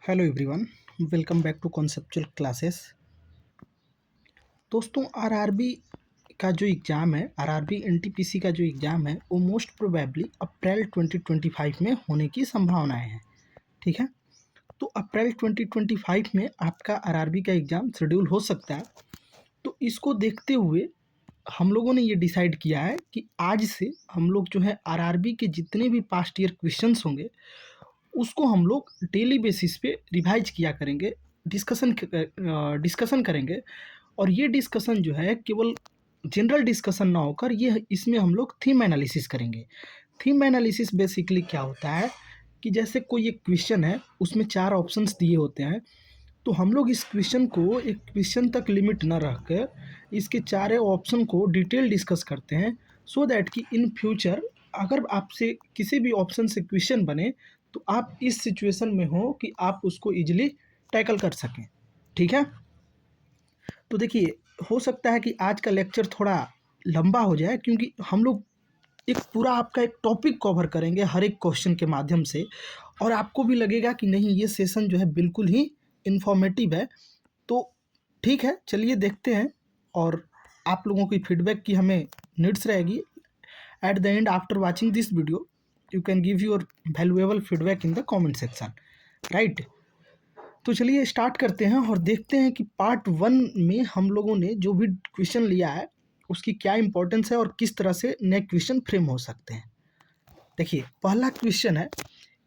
Hello everyone, welcome back to conceptual classes. दोस्तों, RRB का जो एग्ज़ाम है, आरआरबी एनटीपीसी का जो एग्ज़ाम है, वो मोस्ट प्रोबेबली अप्रैल 2025 में होने की संभावनाएं हैं। ठीक है, तो अप्रैल 2025 में आपका आरआरबी का एग्ज़ाम शेड्यूल हो सकता है। तो इसको देखते हुए हम लोगों ने ये डिसाइड किया है कि आज से हम लोग जो है आरआरबी के जितने भी पास्ट ईयर क्वेश्चंस होंगे उसको हम लोग डेली बेसिस पे रिवाइज किया करेंगे, डिस्कशन करेंगे। और ये डिस्कशन जो है केवल जनरल डिस्कशन ना होकर ये इसमें हम लोग थीम एनालिसिस करेंगे। थीम एनालिसिस बेसिकली क्या होता है कि जैसे कोई एक क्वेश्चन है, उसमें 4 ऑप्शंस दिए होते हैं, तो हम लोग इस क्वेश्चन को एक क्वेश्चन तक लिमिट न रख कर इसके चारों ऑप्शन को डिटेल डिस्कस करते हैं, सो दैट कि इन फ्यूचर अगर आपसे किसी भी ऑप्शन से क्वेश्चन बने तो आप इस सिचुएशन में हो कि आप उसको इजीली टैकल कर सकें। ठीक है, तो देखिए, हो सकता है कि आज का लेक्चर थोड़ा लंबा हो जाए, क्योंकि हम लोग एक पूरा आपका एक टॉपिक कवर करेंगे हर एक क्वेश्चन के माध्यम से, और आपको भी लगेगा कि नहीं, ये सेशन जो है बिल्कुल ही इन्फॉर्मेटिव है। तो ठीक है, चलिए देखते हैं। और आप लोगों की फीडबैक की हमें नीड्स रहेगी। At the end after watching this video you can give your valuable feedback in the comment section, right. तो चलिए स्टार्ट करते हैं और देखते हैं कि पार्ट 1 में हम लोगों ने जो भी क्वेश्चन लिया है उसकी क्या इंपॉर्टेंस है और किस तरह से नए क्वेश्चन फ्रेम हो सकते हैं। देखिए, पहला क्वेश्चन है,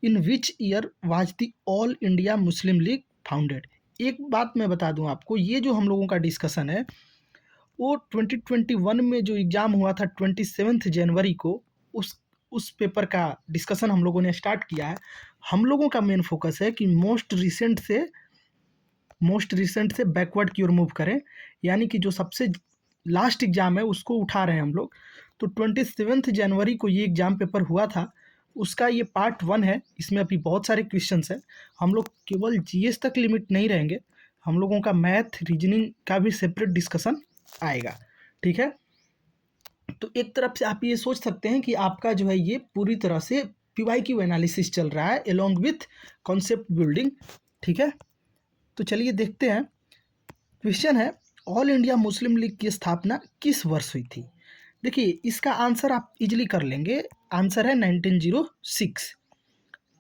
in which year was the all India Muslim League founded. एक बात मैं बता दूं आपको, ये जो हम लोगों का डिस्कशन है वो 2021 में जो एग्ज़ाम हुआ था 27 जनवरी को, उस पेपर का डिस्कशन हम लोगों ने स्टार्ट किया है। हम लोगों का मेन फोकस है कि मोस्ट रिसेंट से बैकवर्ड की ओर मूव करें, यानी कि जो सबसे लास्ट एग्ज़ाम है उसको उठा रहे हैं हम लोग। तो 27 जनवरी को ये एग्ज़ाम पेपर हुआ था, उसका ये पार्ट 1 है। इसमें अभी बहुत सारे क्वेश्चंस हैं। हम लोग केवल जीएस तक लिमिट नहीं रहेंगे, हम लोगों का मैथ रीजनिंग का भी सेपरेट डिस्कशन आएगा। ठीक है, तो एक तरफ से आप ये सोच सकते हैं कि आपका जो है ये पूरी तरह से पीवाईक्यू एनालिसिस चल रहा है अलोंग विथ कॉन्सेप्ट बिल्डिंग। ठीक है, तो चलिए देखते हैं। क्वेश्चन है, ऑल इंडिया मुस्लिम लीग की स्थापना किस वर्ष हुई थी। देखिए, इसका आंसर आप इजीली कर लेंगे। आंसर है 1906।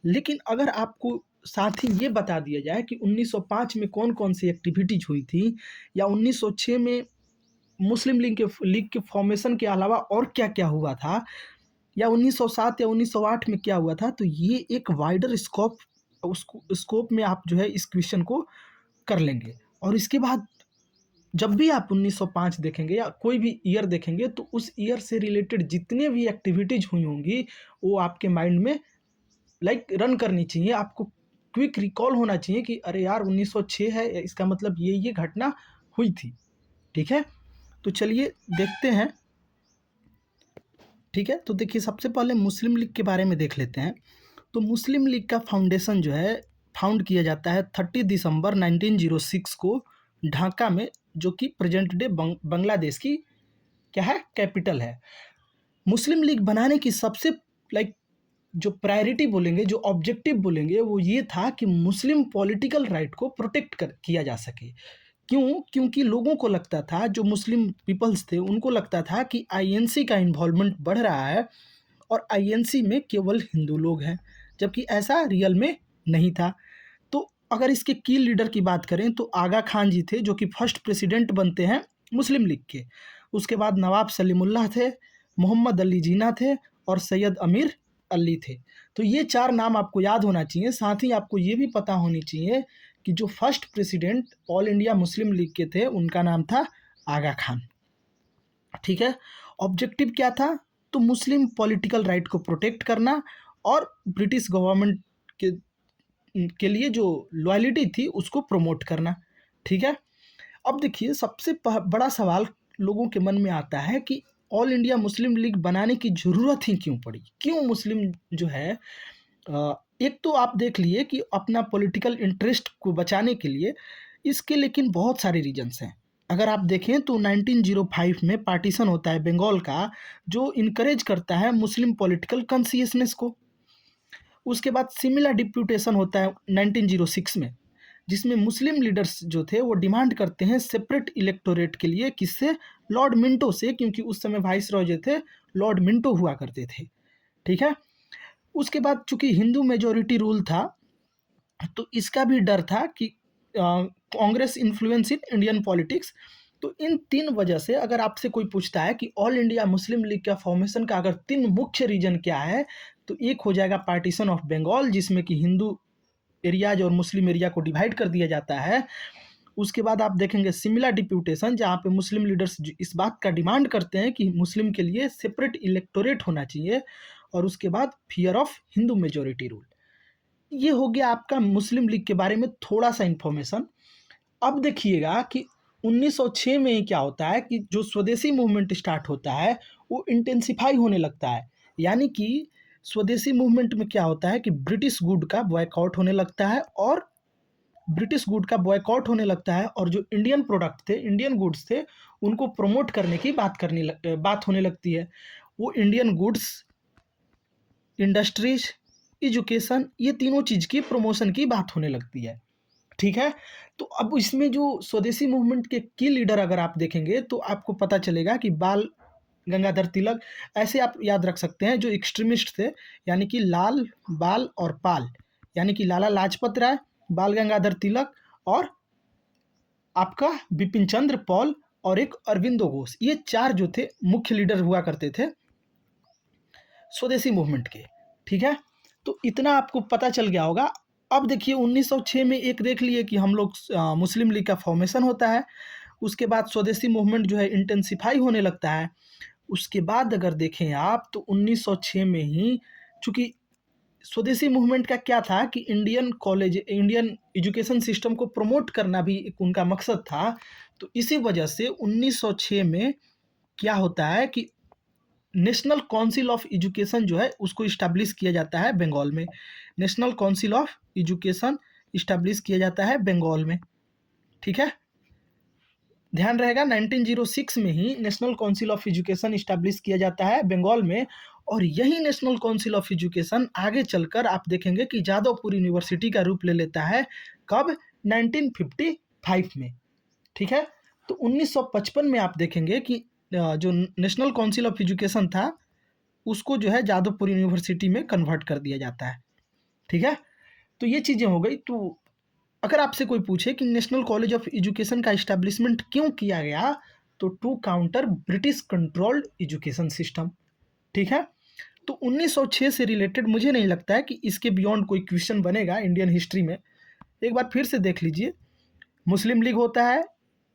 लेकिन अगर आपको साथ ही ये बता दिया जाए कि 1905 में कौन कौन सी एक्टिविटीज हुई थी, या 1906 में मुस्लिम लीग के फॉर्मेशन के अलावा और क्या क्या हुआ था, या 1907 या 1908 में क्या हुआ था, तो ये एक वाइडर स्कोप में आप जो है इस क्वेश्चन को कर लेंगे। और इसके बाद जब भी आप 1905 देखेंगे या कोई भी ईयर देखेंगे, तो उस ईयर से रिलेटेड जितने भी एक्टिविटीज हुई होंगी वो आपके माइंड में रन करनी चाहिए। आपको क्विक रिकॉल होना चाहिए कि अरे यार 1906 है, इसका मतलब ये घटना हुई थी। ठीक है, तो चलिए देखते हैं। ठीक है, तो देखिए, सबसे पहले मुस्लिम लीग के बारे में देख लेते हैं। तो मुस्लिम लीग का फाउंडेशन जो है फाउंड किया जाता है 30 दिसंबर 1906 को ढाका में, जो कि प्रेजेंट डे बांग्लादेश की क्या है, कैपिटल है। मुस्लिम लीग बनाने की सबसे लाइक जो प्रायोरिटी बोलेंगे, जो ऑब्जेक्टिव बोलेंगे, वो ये था कि मुस्लिम पॉलिटिकल राइट को प्रोटेक्ट किया जा सके। क्यों? क्योंकि लोगों को लगता था, जो मुस्लिम पीपल्स थे उनको लगता था कि आईएनसी का इन्वॉल्वमेंट बढ़ रहा है और आईएनसी में केवल हिंदू लोग हैं, जबकि ऐसा रियल में नहीं था। तो अगर इसके की लीडर की बात करें तो आगा खान जी थे, जो कि फर्स्ट प्रेसिडेंट बनते हैं मुस्लिम लीग के। उसके बाद नवाब सलीमुल्लाह थे, मोहम्मद अली जीना थे और सैयद अमीर अली थे। तो ये 4 नाम आपको याद होना चाहिए। साथ ही आपको ये भी पता होनी चाहिए कि जो first president all India Muslim league के थे उनका नाम था आगा खान। ठीक है, ऑब्जेक्टिव क्या था? तो मुस्लिम पॉलिटिकल राइट को प्रोटेक्ट करना और ब्रिटिश गवर्नमेंट के लिए जो लॉयल्टी थी उसको प्रमोट करना। ठीक है, अब देखिए, सबसे बड़ा सवाल लोगों के मन में आता है कि ऑल इंडिया मुस्लिम लीग बनाने की ज़रूरत ही क्यों पड़ी? क्यों मुस्लिम जो है एक तो आप देख लिए कि अपना पॉलिटिकल इंटरेस्ट को बचाने के लिए, इसके लेकिन बहुत सारे रीजंस हैं। अगर आप देखें तो 1905 में पार्टीशन होता है बंगाल का, जो इनकरेज करता है मुस्लिम पॉलिटिकल कॉन्शियसनेस को। उसके बाद सिमिलर डिप्यूटेशन होता है 1906 में, जिसमें मुस्लिम लीडर्स जो थे वो डिमांड करते हैं सेपरेट इलेक्टोरेट के लिए, किससे? लॉर्ड मिंटो से, क्योंकि उस समय वाइसरॉय जो थे लॉर्ड मिंटो हुआ करते थे। ठीक है। उसके बाद चूंकि हिंदू मेजोरिटी रूल था, तो इसका भी डर था कि Congress influence in Indian politics. तो इन 3 वजह से अगर आपसे कोई पूछता है कि ऑल इंडिया मुस्लिम लीग का फॉर्मेशन का अगर 3 मुख्य रीजन क्या है, तो एक हो जाएगा पार्टीशन ऑफ बंगाल, जिसमें कि हिंदू एरियाज और मुस्लिम एरिया को डिवाइड कर दिया जाता है। उसके बाद आप देखेंगे सिमिलर डिप्यूटेशन, जहाँ पे मुस्लिम लीडर्स इस बात का डिमांड करते हैं कि मुस्लिम के लिए सेपरेट इलेक्टोरेट होना चाहिए। और उसके बाद fear of Hindu majority rule. ये हो गया आपका मुस्लिम लीग के बारे में थोड़ा सा इंफॉर्मेशन। अब देखिएगा कि 1906 में ही क्या होता है कि जो स्वदेशी मूवमेंट स्टार्ट होता है वो इंटेंसिफाई होने लगता है। यानी कि स्वदेशी मूवमेंट में क्या होता है कि ब्रिटिश गुड का बॉयकॉट होने लगता है, और ब्रिटिश गुड का बॉयकॉट होने लगता है, और जो इंडियन प्रोडक्ट थे, इंडियन गुड्स थे, उनको प्रमोट करने की बात होने लगती है। वो इंडियन गुड्स, इंडस्ट्रीज, एजुकेशन, ये तीनों चीज़ की प्रमोशन की बात होने लगती है। ठीक है। तो अब इसमें जो स्वदेशी मूवमेंट के की लीडर अगर आप देखेंगे तो आपको पता चलेगा कि बाल गंगाधर तिलक, ऐसे आप याद रख सकते हैं, जो एक्सट्रीमिस्ट थे, यानी कि लाल, बाल और पाल, यानी कि लाला लाजपत राय, बाल गंगाधर तिलक और आपका बिपिन चंद्र पॉल और एक अरविंदो घोष। ये 4 जो थे मुख्य लीडर हुआ करते थे स्वदेशी मूवमेंट के। ठीक है। तो इतना आपको पता चल गया होगा। अब देखिए 1906 में एक देख लिए कि हम लोग मुस्लिम लीग का फॉर्मेशन होता है। उसके बाद स्वदेशी मूवमेंट जो है इंटेंसिफाई होने लगता है। उसके बाद अगर देखें आप तो 1906 में ही, चूंकि स्वदेशी मूवमेंट का क्या था कि Indian college, Indian education system को प्रमोट करना भी एक उनका मकसद था। तो इसी वजह से 1906 में क्या होता है कि नेशनल काउंसिल ऑफ एजुकेशन जो है उसको इस्टेब्लिश किया जाता है बंगाल में। National council of education establish किया जाता है बंगाल में। ठीक है। ध्यान रहेगा 1906 में ही national council of education establish किया जाता है बंगाल में। और यही नेशनल काउंसिल ऑफ एजुकेशन आगे चलकर आप देखेंगे कि जादवपुर यूनिवर्सिटी का रूप ले लेता है। कब? 1955 में। ठीक है। तो 1955 में आप देखेंगे कि जो नेशनल काउंसिल ऑफ एजुकेशन था उसको जो है जादवपुर यूनिवर्सिटी में कन्वर्ट कर दिया जाता है। ठीक है। तो ये चीज़ें हो गई। तो अगर आपसे कोई पूछे कि नेशनल कॉलेज ऑफ एजुकेशन का इस्टेब्लिशमेंट क्यों किया गया, तो to counter British controlled education system. ठीक है। तो 1906 से रिलेटेड मुझे नहीं लगता है कि इसके बियॉन्ड कोई क्वेश्चन बनेगा इंडियन हिस्ट्री में। एक बार फिर से देख लीजिए, मुस्लिम लीग होता है,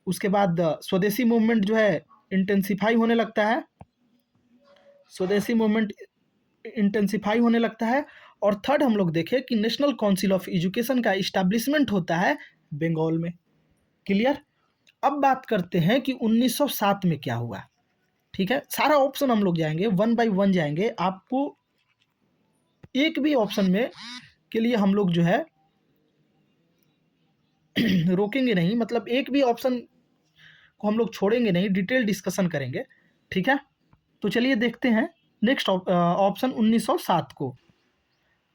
उसके बाद स्वदेशी मूवमेंट जो है इंटेंसिफाई होने लगता है, स्वदेशी मूवमेंट इंटेंसिफाई होने लगता है। और थर्ड हम लोग देखें कि नेशनल काउंसिल ऑफ एजुकेशन का इस्टेब्लिशमेंट होता है बंगाल में। क्लियर। अब बात करते हैं कि 1907 में क्या हुआ। ठीक है। सारा ऑप्शन हम लोग जाएंगे, वन बाय वन जाएंगे। आपको एक भी ऑप्शन में के लिए हम लोग जो है रोकेंगे नहीं, मतलब एक भी ऑप्शन को हम लोग छोड़ेंगे नहीं, डिटेल डिस्कशन करेंगे। ठीक है। तो चलिए देखते हैं नेक्स्ट ऑप्शन 1907 को।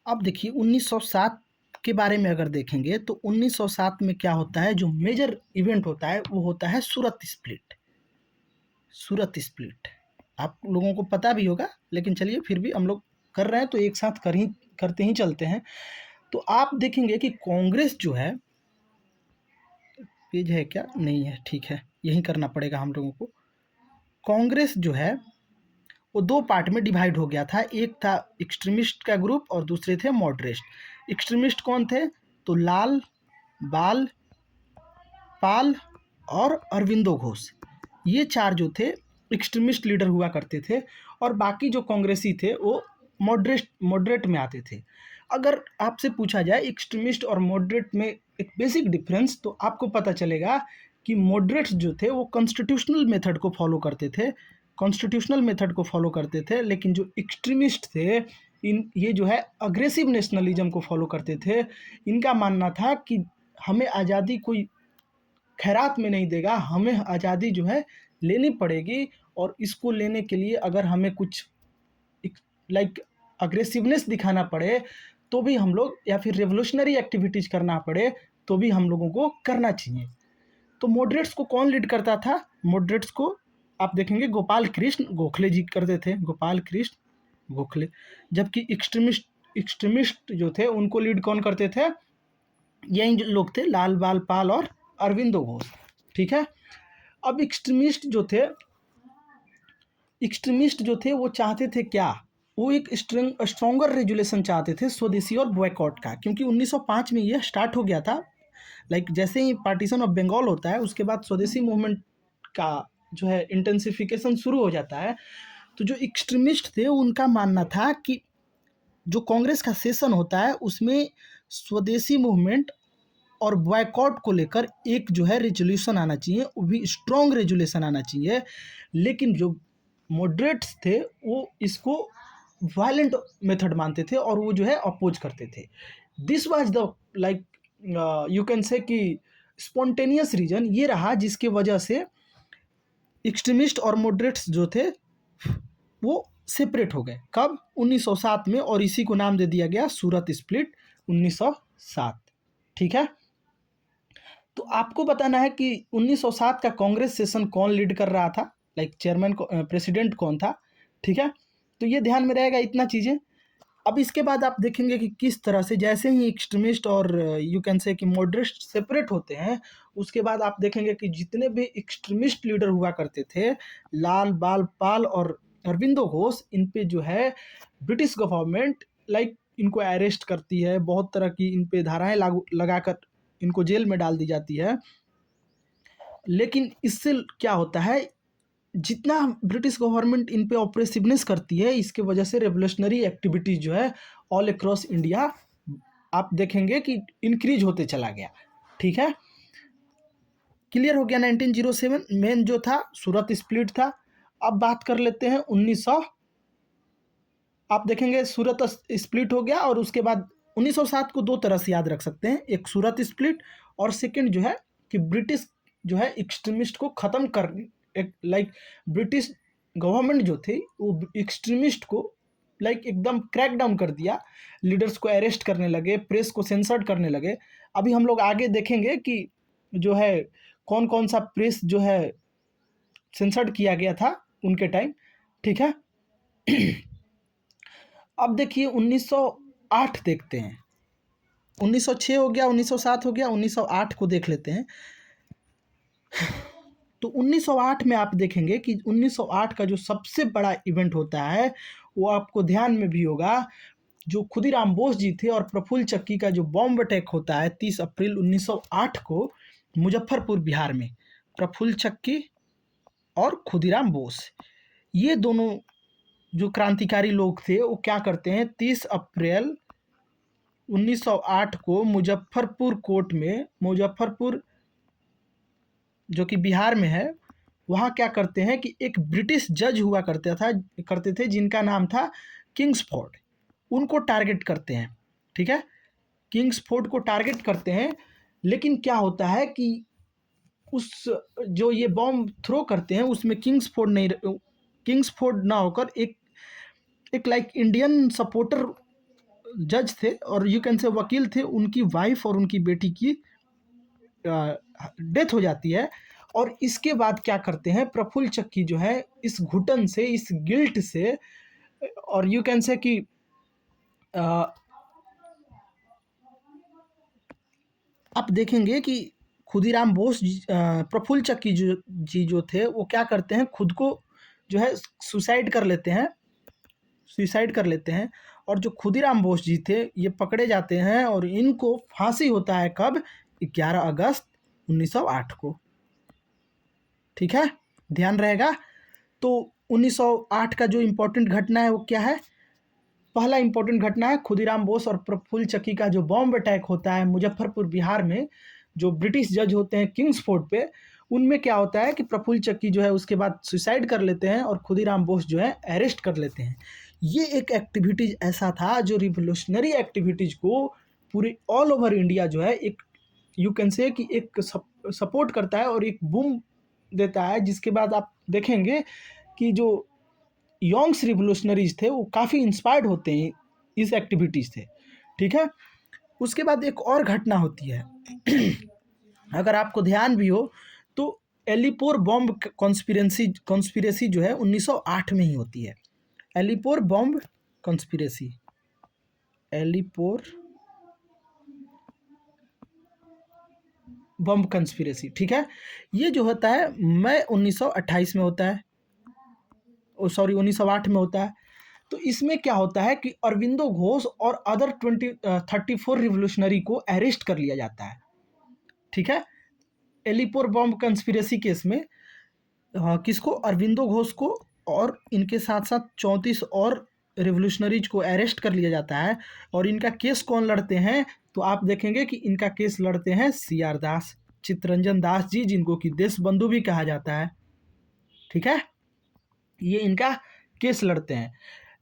अब देखिए 1907 के बारे में अगर देखेंगे तो 1907 में क्या होता है, जो मेजर इवेंट होता है वो होता है सूरत स्प्लिट। सूरत स्प्लिट आप लोगों को पता भी होगा, लेकिन चलिए फिर भी हम लोग कर रहे हैं तो एक साथ करते ही चलते हैं। तो आप देखेंगे कि कांग्रेस जो है, पेज है क्या? नहीं है। ठीक है, यही करना पड़ेगा हम लोगों को। कांग्रेस जो है वो 2 पार्ट में डिवाइड हो गया था। एक था एक्सट्रीमिस्ट का ग्रुप और दूसरे थे मॉडरेट। एक्सट्रीमिस्ट कौन थे? तो लाल, बाल, पाल और अरविंदो घोष, ये 4 जो थे एक्सट्रीमिस्ट लीडर हुआ करते थे। और बाकी जो कांग्रेसी थे वो मॉडरेट में आते थे। अगर आपसे पूछा जाए एक्सट्रीमिस्ट और मॉडरेट में एक बेसिक डिफरेंस, तो आपको पता चलेगा कि मॉडरेट्स जो थे वो कॉन्स्टिट्यूशनल मेथड को फॉलो करते थे, लेकिन जो एक्सट्रीमिस्ट थे, ये जो है अग्रेसिव नेशनलिज्म को फॉलो करते थे। इनका मानना था कि हमें आज़ादी कोई खैरात में नहीं देगा, हमें आज़ादी जो है लेनी पड़ेगी। और इसको लेने के लिए अगर हमें कुछ लाइक अग्रेसिवनेस दिखाना पड़े तो भी हम लोग, या फिर रेवोल्यूशनरी एक्टिविटीज़ करना पड़े तो भी हम लोगों को करना चाहिए। तो मॉडरेट्स को कौन लीड करता था? मॉडरेट्स को आप देखेंगे गोपाल कृष्ण गोखले जी करते थे, गोपाल कृष्ण गोखले। जबकि एक्सट्रीमिस्ट जो थे उनको लीड कौन करते थे? यही जो लोग थे, लाल बाल पाल और अरविंदो घोष। ठीक है। अब एक्सट्रीमिस्ट जो थे वो चाहते थे क्या? वो एक स्ट्रॉन्गर रेजुलेशन चाहते थे स्वदेशी और बॉयकॉट का, क्योंकि 1905 में यह स्टार्ट हो गया था। लाइक जैसे ही पार्टीशन ऑफ बंगाल होता है उसके बाद स्वदेशी मूवमेंट का जो है इंटेंसिफिकेशन शुरू हो जाता है। तो जो एक्सट्रीमिस्ट थे उनका मानना था कि जो कांग्रेस का सेशन होता है उसमें स्वदेशी मूवमेंट और बॉयकॉट को लेकर एक जो है रेजोल्यूशन आना चाहिए, वो भी स्ट्रॉन्ग रेजोल्यूशन आना चाहिए। लेकिन जो मॉडरेट्स थे वो इसको वायलेंट मेथड मानते थे और वो जो है अपोज करते थे। This was the like you can say कि स्पॉन्टेनियस रीजन ये रहा जिसके वजह से एक्सट्रीमिस्ट और मॉडरेट्स जो थे वो सेपरेट हो गए। कब? 1907 में, और इसी को नाम दे दिया गया सूरत स्प्लिट 1907। ठीक है। तो आपको बताना है कि 1907 का कांग्रेस सेशन कौन लीड कर रहा था, लाइक चेयरमैन प्रेसिडेंट कौन था। ठीक है। तो ये ध्यान में रहेगा इतना चीज़ें। अब इसके बाद आप देखेंगे कि किस तरह से जैसे ही एक्सट्रीमिस्ट और यू कैन से कि मॉडरेट सेपरेट होते हैं, उसके बाद आप देखेंगे कि जितने भी एक्सट्रीमिस्ट लीडर हुआ करते थे, लाल बाल पाल और अरविंदो घोष, इन पे जो है ब्रिटिश गवर्नमेंट लाइक इनको अरेस्ट करती है, बहुत तरह की इन पे धाराएं लागू लगाकर इनको जेल में डाल दी जाती है। लेकिन इससे क्या होता है, जितना ब्रिटिश गवर्नमेंट इन पे ऑपरेसिवनेस करती है, इसके वजह से रेवोल्यूशनरी एक्टिविटीज जो है ऑल अक्रॉस इंडिया आप देखेंगे कि इंक्रीज होते चला गया। ठीक है। क्लियर हो गया। 1907 मेन जो था सूरत स्प्लिट था। अब बात कर लेते हैं 1900। आप देखेंगे सूरत स्प्लिट हो गया और उसके बाद 1907 को दो तरह से याद रख सकते हैं, एक सूरत स्प्लिट और सेकंड जो है कि ब्रिटिश जो है एक्सट्रीमिस्ट को ख़त्म कर, एक लाइक ब्रिटिश गवर्नमेंट जो थी वो एक्सट्रीमिस्ट को लाइक एकदम क्रैक डाउन कर दिया, लीडर्स को अरेस्ट करने लगे, प्रेस को सेंसर्ड करने लगे। अभी हम लोग आगे देखेंगे कि जो है कौन कौन सा प्रेस जो है सेंसर्ड किया गया था उनके टाइम। ठीक है। अब देखिए 1908 देखते हैं। 1906 हो गया, 1907 हो गया, 1908 को देख लेते हैं। तो 1908 में आप देखेंगे कि 1908 का जो सबसे बड़ा इवेंट होता है वो आपको ध्यान में भी होगा, जो खुदीराम बोस जी थे और प्रफुल्ल चक्की का जो बॉम्ब अटैक होता है 30 अप्रैल 1908 को मुजफ्फरपुर बिहार में। प्रफुल्ल चक्की और खुदीराम बोस, ये दोनों जो क्रांतिकारी लोग थे वो क्या करते हैं, 30 अप्रैल 1908 को मुजफ्फरपुर कोर्ट में, मुजफ्फरपुर जो कि बिहार में है, वहाँ क्या करते हैं कि एक ब्रिटिश जज हुआ करते थे जिनका नाम था किंग्सफोर्ड, उनको टारगेट करते हैं। ठीक है। किंग्सफोर्ड को टारगेट करते हैं, लेकिन क्या होता है कि उस जो ये बॉम्ब थ्रो करते हैं उसमें किंग्सफोर्ड ना होकर एक लाइक इंडियन सपोर्टर जज थे और यू कैन से वकील थे, उनकी वाइफ और उनकी बेटी की डेथ हो जाती है। और इसके बाद क्या करते हैं, प्रफुल्ल चक्की जो है इस घुटन से, इस गिल्ट से, और यू कैन से कि आप देखेंगे कि खुदीराम बोस प्रफुल्ल चक्की जी जो थे वो क्या करते हैं, खुद को जो है सुसाइड कर लेते हैं। और जो खुदीराम बोस जी थे ये पकड़े जाते हैं और इनको फांसी होता है कब, 11 अगस्त 1908 को। ठीक है, ध्यान रहेगा। तो 1908 का जो इम्पोर्टेंट घटना है वो क्या है? पहला इम्पोर्टेंट घटना है खुदीराम बोस और प्रफुल्ल चक्की का जो बॉम्ब अटैक होता है मुजफ्फरपुर बिहार में, जो ब्रिटिश जज होते हैं किंग्सफोर्ड पे, उनमें क्या होता है कि प्रफुल्ल चक्की जो है उसके बाद सुसाइड कर लेते हैं और खुदीराम बोस जो है अरेस्ट कर लेते हैं। ये एक एक्टिविटीज़ ऐसा था जो रिवोल्यूशनरी एक्टिविटीज़ को पूरे ऑल ओवर इंडिया जो है एक यू कैन से कि एक सपोर्ट करता है और एक बूम देता है, जिसके बाद आप देखेंगे कि जो यंग्स रिवोल्यूशनरीज थे वो काफ़ी इंस्पायर्ड होते हैं इस एक्टिविटीज़ से। ठीक है। उसके बाद एक और घटना होती है अगर आपको ध्यान भी हो तो एलिपोर बॉम्ब कॉन्स्पिरेसी जो है 1908 में ही होती है। एलिपोर बॉम्ब कॉन्स्पिरेसी, एलिपोर बॉम्ब कंस्पिरेसी, ठीक है। ये जो होता है मई 1928 में होता है, सॉरी 1908 में होता है। तो इसमें क्या होता है कि अरविंदो घोष और अदर 34 रिवोल्यूशनरी को अरेस्ट कर लिया जाता है, ठीक है। एलिपोर बॉम्ब कंस्पिरेसी केस में किसको, अरविंदो घोष को और इनके साथ साथ 34 और रिवोल्यूशनरीज को अरेस्ट कर लिया जाता है। और इनका केस कौन लड़ते हैं, तो आप देखेंगे कि इनका केस लड़ते हैं CR दास, चित्तरंजन दास जी, जिनको कि देश बंधु भी कहा जाता है, ठीक है। ये इनका केस लड़ते हैं।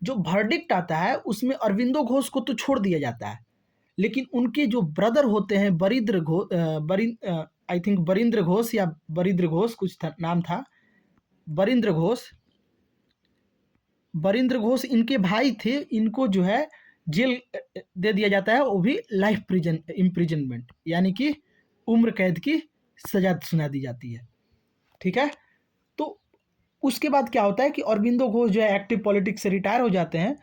जो वर्डिक्ट आता है उसमें अरविंदो घोष को तो छोड़ दिया जाता है, लेकिन उनके जो ब्रदर होते हैं बरिंद्र घोष, आई थिंक बरिंद्र घोष या बरिंद्र घोष कुछ था, नाम था बरिंद्र घोष, बरिंद्र घोष इनके भाई थे। इनको जो है जेल दे दिया जाता है, वो भी लाइफ इम्प्रिजनमेंट, यानी कि उम्र कैद की सजा सुना दी जाती है, ठीक है। तो उसके बाद क्या होता है कि अरविंदो घोष जो है एक्टिव पॉलिटिक्स से रिटायर हो जाते हैं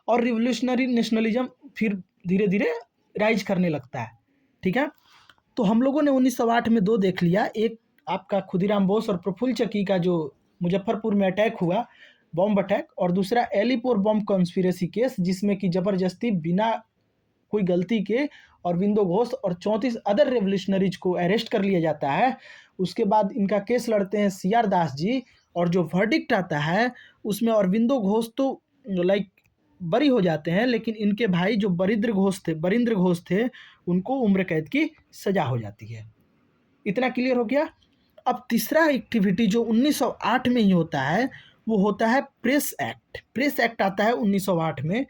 और रिवोल्यूशनरी नेशनलिज्म फिर धीरे धीरे राइज करने लगता है, ठीक है। तो हम लोगों ने 1908 में दो देख लिया, एक आपका खुदीराम बोस और प्रफुल्ल चकी का जो मुजफ्फरपुर में अटैक हुआ, बॉम्ब अटैक, और दूसरा एलिपोर बॉम्ब कॉन्स्पिरेसी केस, जिसमें कि ज़बरदस्ती बिना कोई गलती के अरविंदो घोष और 34 अदर रेवोल्यूशनरीज को अरेस्ट कर लिया जाता है। उसके बाद इनका केस लड़ते हैं CR दास जी, और जो वर्डिक्ट आता है उसमें अरविंदो घोष तो लाइक बरी हो जाते हैं, लेकिन इनके भाई जो बरिंद्र घोष थे उनको उम्र कैद की सजा हो जाती है। इतना क्लियर हो गया। अब तीसरा एक्टिविटी जो 1908 में ही होता है वो होता है प्रेस एक्ट। प्रेस एक्ट आता है 1908 में,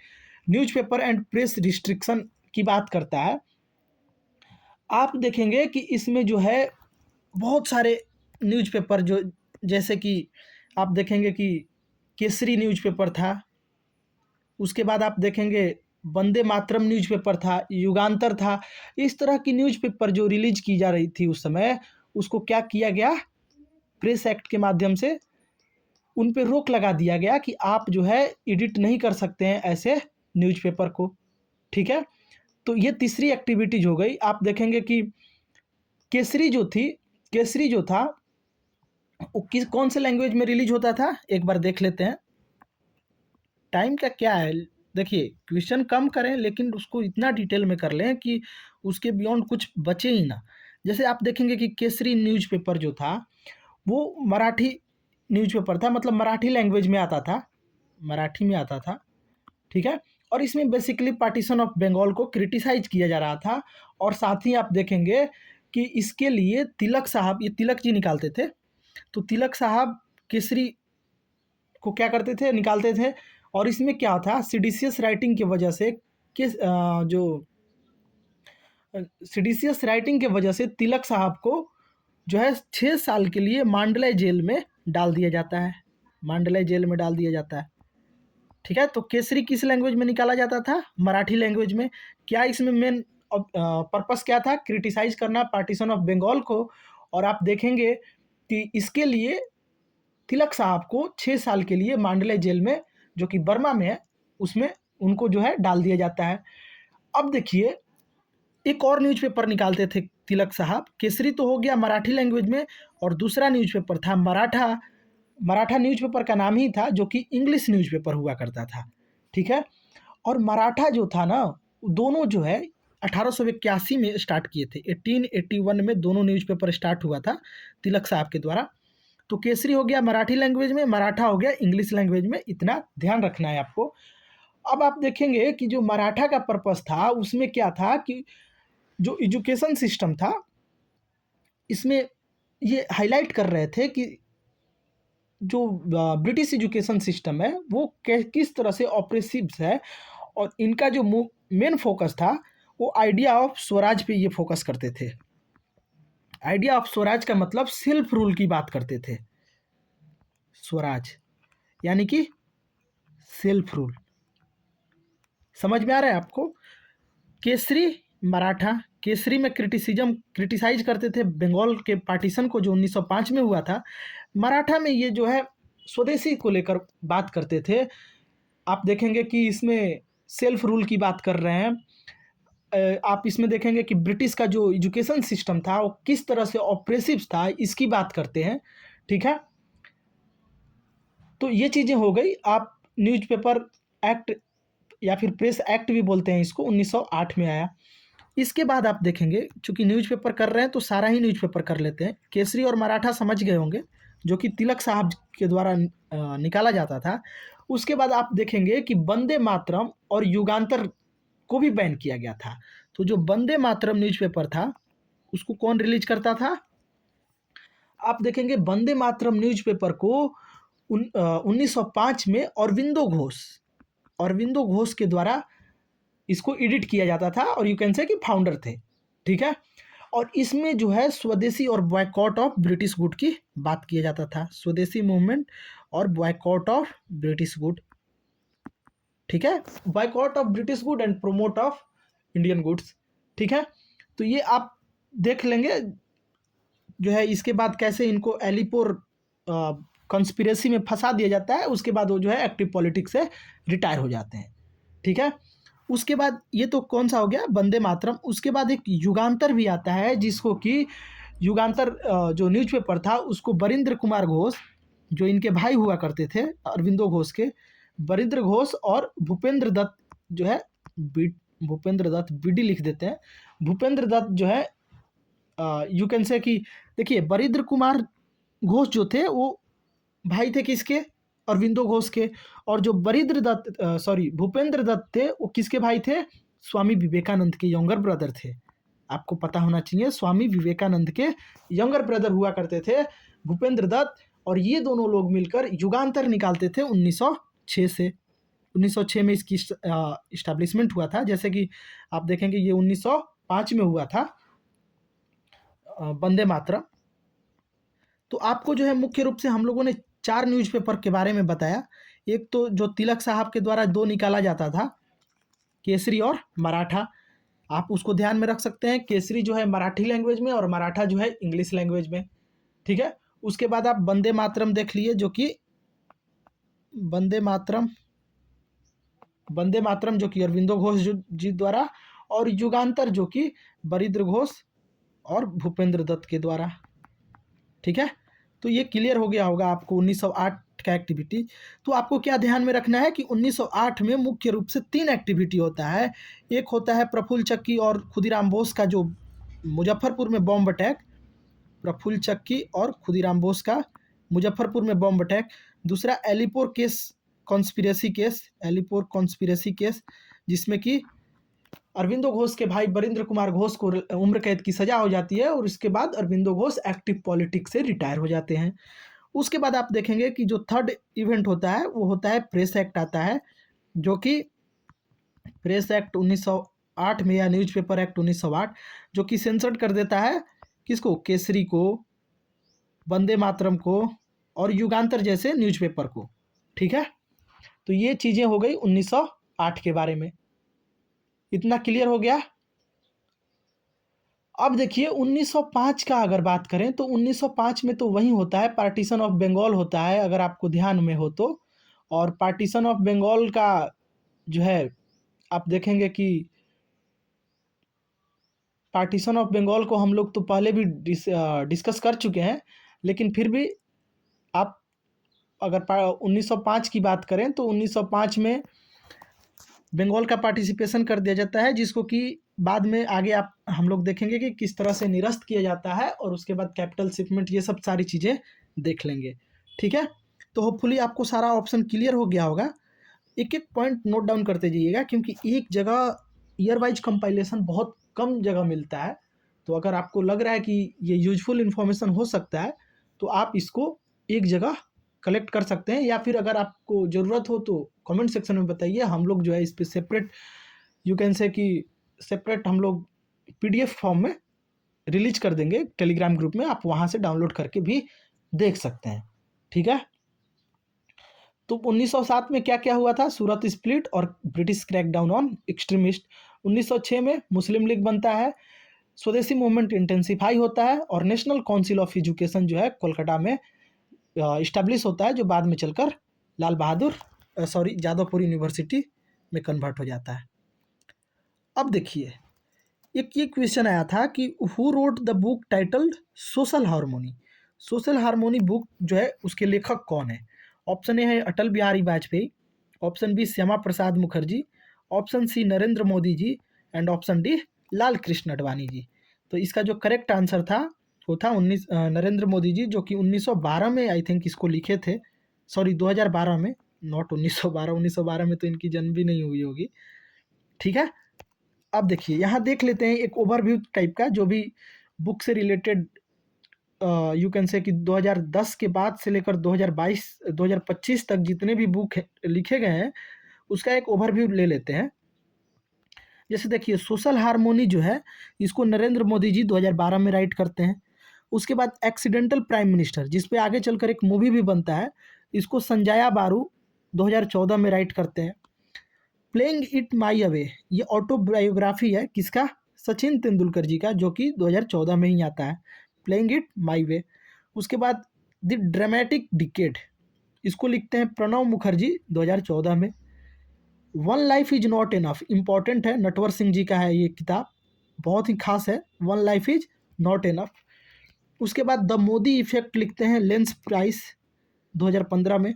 न्यूज़पेपर एंड प्रेस रिस्ट्रिक्शन की बात करता है। आप देखेंगे कि इसमें जो है बहुत सारे न्यूज़पेपर, जो जैसे कि आप देखेंगे कि केसरी न्यूज़पेपर था, उसके बाद आप देखेंगे वंदे मातरम न्यूज़पेपर था, युगांतर था। इस तरह की न्यूज़पेपर जो रिलीज की जा रही थी उस समय, उसको क्या किया गया, प्रेस एक्ट के माध्यम से उन पे रोक लगा दिया गया कि आप जो है एडिट नहीं कर सकते हैं ऐसे न्यूज़पेपर को, ठीक है। तो ये तीसरी एक्टिविटीज हो गई। आप देखेंगे कि केसरी जो था वो कौन से लैंग्वेज में रिलीज होता था, एक बार देख लेते हैं। टाइम का क्या है, देखिए क्वेश्चन कम करें लेकिन उसको इतना डिटेल में कर लें कि उसके बियॉन्ड कुछ बचे ही ना। जैसे आप देखेंगे कि केसरी न्यूज़पेपर जो था वो मराठी न्यूज़पेपर था, मतलब मराठी लैंग्वेज में आता था, मराठी में आता था, ठीक है। और इसमें बेसिकली पार्टीशन ऑफ बंगाल को क्रिटिसाइज किया जा रहा था। और साथ ही आप देखेंगे कि इसके लिए तिलक साहब, ये तिलक जी निकालते थे, तो तिलक साहब केसरी को क्या करते थे, निकालते थे। और इसमें क्या था, सिडिशियस राइटिंग की वजह से जो सिडिशियस राइटिंग की वजह से तिलक साहब को जो है 6 साल के लिए मांडले जेल में डाल दिया जाता है, मांडले जेल में डाल दिया जाता है, ठीक है। तो केसरी किस लैंग्वेज में निकाला जाता था, मराठी लैंग्वेज में। क्या इसमें मेन पर्पस क्या था, क्रिटिसाइज करना पार्टीशन ऑफ बंगाल को। और आप देखेंगे कि इसके लिए तिलक साहब को 6 साल के लिए मांडले जेल में, जो कि बर्मा में है, उसमें उनको जो है डाल दिया जाता है। अब देखिए एक और न्यूज़पेपर निकालते थे तिलक साहब, केसरी तो हो गया मराठी लैंग्वेज में, और दूसरा न्यूज़पेपर था मराठा। मराठा न्यूज़पेपर का नाम ही था, जो कि इंग्लिश न्यूज़पेपर हुआ करता था, ठीक है। और मराठा जो था ना, दोनों जो है 1881 में स्टार्ट किए थे, 1881 में दोनों न्यूज़पेपर स्टार्ट हुआ था तिलक साहब के द्वारा। तो केसरी हो गया मराठी लैंग्वेज में, मराठा हो गया इंग्लिश लैंग्वेज में, इतना ध्यान रखना है आपको। अब आप देखेंगे कि जो मराठा का पर्पस था उसमें क्या था कि जो एजुकेशन सिस्टम था इसमें ये हाईलाइट कर रहे थे कि जो ब्रिटिश एजुकेशन सिस्टम है वो किस तरह से ऑपरेसिव है। और इनका जो मेन फोकस था वो आइडिया ऑफ स्वराज पे ये फोकस करते थे। आइडिया ऑफ स्वराज का मतलब सेल्फ रूल की बात करते थे, स्वराज यानी कि सेल्फ रूल। समझ में आ रहा है आपको। केसरी मराठा, केसरी में क्रिटिसाइज करते थे बंगाल के पार्टीशन को जो 1905 में हुआ था। मराठा में ये जो है स्वदेशी को लेकर बात करते थे। आप देखेंगे कि इसमें सेल्फ रूल की बात कर रहे हैं। आप इसमें देखेंगे कि ब्रिटिश का जो एजुकेशन सिस्टम था वो किस तरह से ऑप्रेसिव था, इसकी बात करते हैं। ठीक है, तो ये चीज़ें हो गई। आप न्यूज़पेपर एक्ट या फिर प्रेस एक्ट भी बोलते हैं इसको, 1908 में आया। इसके बाद आप देखेंगे, चूंकि न्यूज़पेपर कर रहे हैं तो सारा ही न्यूज़पेपर कर लेते हैं। केसरी और मराठा समझ गए होंगे, जो कि तिलक साहब के द्वारा निकाला जाता था। उसके बाद आप देखेंगे कि वंदे मातरम और युगांतर को भी बैन किया गया था। तो जो वंदे मातरम न्यूज़पेपर था उसको कौन रिलीज करता था? आप देखेंगे वंदे मातरम न्यूज़पेपर को 1905 में अरविंदो घोष के द्वारा इसको एडिट किया जाता था, और यू कैन से कि फाउंडर थे। ठीक है, और इसमें जो है स्वदेशी और बॉयकॉट ऑफ ब्रिटिश गुड की बात किया जाता था। स्वदेशी मूवमेंट और बॉयकॉट ऑफ ब्रिटिश गुड। ठीक है, boycott of British good and promote of Indian goods. ठीक है, तो ये आप देख लेंगे जो है। इसके बाद कैसे इनको एलिपोर कंस्पिरेसी में फंसा दिया जाता है, उसके बाद वो जो है एक्टिव पॉलिटिक्स से रिटायर हो जाते हैं। ठीक है, उसके बाद ये तो कौन सा हो गया, वंदे मातरम। उसके बाद एक युगांतर भी आता है, जिसको कि युगांतर जो न्यूज़पेपर था उसको बरिंद्र कुमार घोष, जो इनके भाई हुआ करते थे अरविंदो घोष के, बरिंद्र घोष और भूपेंद्र दत्त जो है, भूपेंद्र दत्त बीडी लिख देते हैं, भूपेंद्र दत्त जो है यू कैन से कि देखिए बरिंद्र कुमार घोष जो थे वो भाई थे किसके, अरविंदो घोष के। और जो भूपेंद्र दत्त थे वो किसके भाई थे, स्वामी विवेकानंद के यंगर ब्रदर थे। आपको पता होना चाहिए, स्वामी विवेकानंद के यंगर ब्रदर हुआ करते थे भूपेंद्र दत्त। और ये दोनों लोग मिलकर युगांतर निकालते थे 1906 से। 1906 में इसकी इस्टेब्लिशमेंट हुआ था। जैसे कि आप देखेंगे ये 1905 में हुआ था वंदे मातरम। तो आपको जो है मुख्य रूप से हम लोगों ने 4 न्यूज़पेपर के बारे में बताया। एक तो जो तिलक साहब के द्वारा 2 निकाला जाता था, केसरी और मराठा। आप उसको ध्यान में रख सकते हैं। केसरी जो है मराठी लैंग्वेज में और मराठा जो है इंग्लिश लैंग्वेज में। ठीक है, उसके बाद आप वंदे मातरम देख लिए, जो कि वंदे मातरम जो कि अरविंदो घोष जी द्वारा, और युगांतर जो कि बरिंद्र घोष और भूपेंद्र दत्त के द्वारा। ठीक है, तो ये क्लियर हो गया होगा आपको 1908 का एक्टिविटी। तो आपको क्या ध्यान में रखना है कि 1908 में मुख्य रूप से 3 एक्टिविटी होता है। एक होता है प्रफुल्ल चक्की और खुदीराम बोस का जो मुजफ्फरपुर में बॉम्ब अटैक, प्रफुल्ल चक्की और खुदीराम बोस का मुजफ्फरपुर में बॉम्ब अटैक। दूसरा एलिपोर कॉन्स्पिरेसी केस, जिसमें कि अरविंदो घोष के भाई बरिंद्र कुमार घोष को उम्र कैद की सज़ा हो जाती है, और इसके बाद अरविंदो घोष एक्टिव पॉलिटिक्स से रिटायर हो जाते हैं। उसके बाद आप देखेंगे कि जो थर्ड इवेंट होता है वो होता है प्रेस एक्ट आता है, जो कि प्रेस एक्ट 1908 में, या न्यूज़पेपर एक्ट 1908, जो कि सेंसर्ड कर देता है किसको, केसरी को, वंदे मातरम को और युगांतर जैसे न्यूज़पेपर को। ठीक है, तो ये चीज़ें हो गई 1908 के बारे में। इतना क्लियर हो गया। अब देखिए 1905 का अगर बात करें तो 1905 में तो वही होता है, पार्टीशन ऑफ बंगाल होता है, अगर आपको ध्यान में हो तो। और पार्टीशन ऑफ बंगाल का जो है आप देखेंगे कि पार्टीशन ऑफ बंगाल को हम लोग तो पहले भी डिस्कस कर चुके हैं, लेकिन फिर भी आप अगर 1905 की बात करें तो 1905 में बंगाल का पार्टिसिपेशन कर दिया जाता है, जिसको कि बाद में आगे आप हम लोग देखेंगे कि किस तरह से निरस्त किया जाता है, और उसके बाद कैपिटल शिपमेंट, ये सब सारी चीज़ें देख लेंगे। ठीक है, तो होपफुली आपको सारा ऑप्शन क्लियर हो गया होगा। एक एक पॉइंट नोट डाउन करते जाइएगा, क्योंकि एक जगह ईयर वाइज कंपाइलेशन बहुत कम जगह मिलता है। तो अगर आपको लग रहा है कि ये यूजफुल इन्फॉर्मेशन हो सकता है, तो आप इसको एक जगह कलेक्ट कर सकते हैं, या फिर अगर आपको ज़रूरत हो तो कमेंट सेक्शन में बताइए। हम लोग जो है इस पर सेपरेट, यू कैन से कि सेपरेट हम लोग PDF फॉर्म में रिलीज कर देंगे टेलीग्राम ग्रुप में, आप वहाँ से डाउनलोड करके भी देख सकते हैं। ठीक है, तो 1907 में क्या क्या हुआ था, सूरत स्प्लिट और ब्रिटिश क्रैकडाउन ऑन एक्सट्रीमिस्ट। 1906 में मुस्लिम लीग बनता है, स्वदेशी मूवमेंट इंटेंसिफाई होता है और नेशनल काउंसिल ऑफ एजुकेशन जो है कोलकाता में इस्टेब्लिश होता है, जो बाद में चलकर लाल बहादुर जादवपुर यूनिवर्सिटी में कन्वर्ट हो जाता है। अब देखिए, एक ये क्वेश्चन आया था कि who wrote the book titled social harmony. Social harmony book जो है उसके लेखक कौन है? ऑप्शन ए है Atal Bihari Vajpayee, option B Shyama Prasad Mukherjee, option C Narendra Modi ji and option D Lal Krishna Advani ji. तो इसका जो करेक्ट आंसर था वो था नरेंद्र मोदी जी, जो कि 1912 में आई थिंक इसको लिखे थे। सॉरी 2012 में, नॉट 1912। 1912 में तो इनकी जन्म भी नहीं हुई होगी। ठीक है, अब देखिए यहाँ देख लेते हैं एक ओवरव्यू टाइप का, जो भी बुक से रिलेटेड यू कैन से कि 2010 के बाद से लेकर 2025 तक जितने भी बुक लिखे गए हैं उसका एक ओवरव्यू ले लेते हैं। जैसे देखिए, सोशल हार्मोनी जो है इसको नरेंद्र मोदी जी 2012 में राइट करते हैं। उसके बाद एक्सीडेंटल प्राइम मिनिस्टर, जिस पे आगे चलकर एक मूवी भी बनता है, इसको संजया बारू 2014 में राइट करते हैं। प्लेइंग इट माई अवे, ये ऑटोबायोग्राफी है किसका? सचिन तेंदुलकर जी का, जो कि 2014 में ही आता है, प्लेइंग इट माई वे। उसके बाद द ड्रामेटिक डिकेड, इसको लिखते हैं प्रणव मुखर्जी 2014 में। One life is not enough, important है, नटवर सिंह जी का है ये किताब, बहुत ही खास है, one life is not enough. उसके बाद द मोदी इफेक्ट लिखते हैं लेंस प्राइस 2015 में।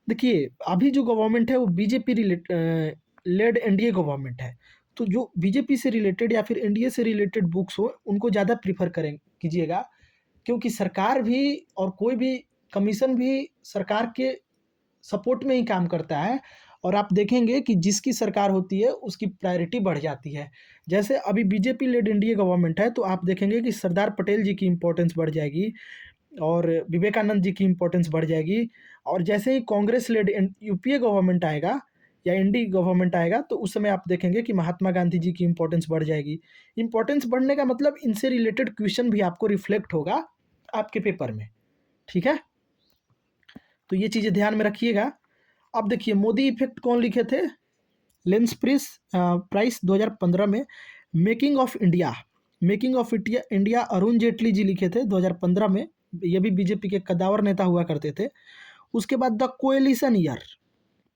देखिए, अभी जो गवर्नमेंट है वो बीजेपी लेड एनडीए गवर्नमेंट है, तो जो बीजेपी से रिलेटेड या फिर एनडीए से रिलेटेड बुक्स हो उनको ज़्यादा प्रीफर करें कीजिएगा, क्योंकि सरकार भी और कोई भी कमीशन भी सरकार के सपोर्ट में ही काम करता है। और आप देखेंगे कि जिसकी सरकार होती है उसकी प्रायोरिटी बढ़ जाती है। जैसे अभी बीजेपी लेड एनडीए गवर्नमेंट है, तो आप देखेंगे कि सरदार पटेल जी की इम्पोर्टेंस बढ़ जाएगी और विवेकानंद जी की इम्पोर्टेंस बढ़ जाएगी। और जैसे ही कांग्रेस लेड यूपीए गवर्नमेंट आएगा या एनडीए गवर्नमेंट आएगा, तो उस समय आप देखेंगे कि महात्मा गांधी जी की इम्पोर्टेंस बढ़ जाएगी। इम्पोर्टेंस बढ़ने का मतलब इनसे रिलेटेड क्वेश्चन भी आपको रिफ्लेक्ट होगा आपके पेपर में। ठीक है, तो ये चीज़ें ध्यान में रखिएगा। अब देखिए, मोदी इफेक्ट कौन लिखे थे? लेंस प्राइस 2015 में। Making of India Arun Jaitley ji लिखे थे 2015 में, ये भी बीजेपी के कदावर नेता हुआ करते थे। उसके बाद the coalition year,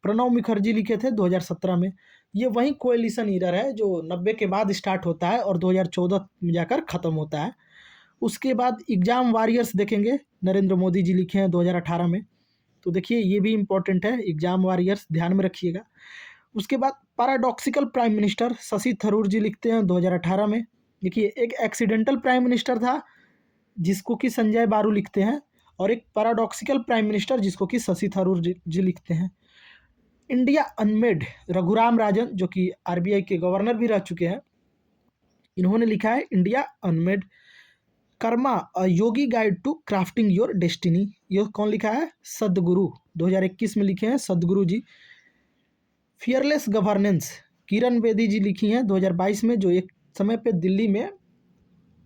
Pranab Mukherjee लिखे थे 2017 में। ये वही कोएलिशन ईयर है जो 90 के बाद स्टार्ट होता है और 2014 में जाकर ख़त्म होता है। उसके बाद एग्जाम वॉरियर्स देखेंगे, नरेंद्र मोदी जी लिखे हैं 2018 में। तो देखिए ये भी इम्पोर्टेंट है, एग्जाम वॉरियर्स ध्यान में रखिएगा। उसके बाद paradoxical prime minister Shashi Tharoor ji लिखते हैं 2018 में। देखिए, एक एक्सीडेंटल प्राइम मिनिस्टर था जिसको कि संजय बारू लिखते हैं, और एक पैराडॉक्सिकल प्राइम मिनिस्टर जिसको कि शशि थरूर जी लिखते हैं। इंडिया अनमेड, रघुराम राजन जो कि आरबीआई के गवर्नर भी रह चुके हैं, इन्होंने लिखा है India unmade. Karma a yogi guide to crafting your destiny, ये कौन लिखा है? सदगुरु, 2021 में लिखे हैं सदगुरु जी। फियरलेस गवर्नेंस, किरण बेदी जी लिखी हैं 2022 में, जो एक समय पे दिल्ली में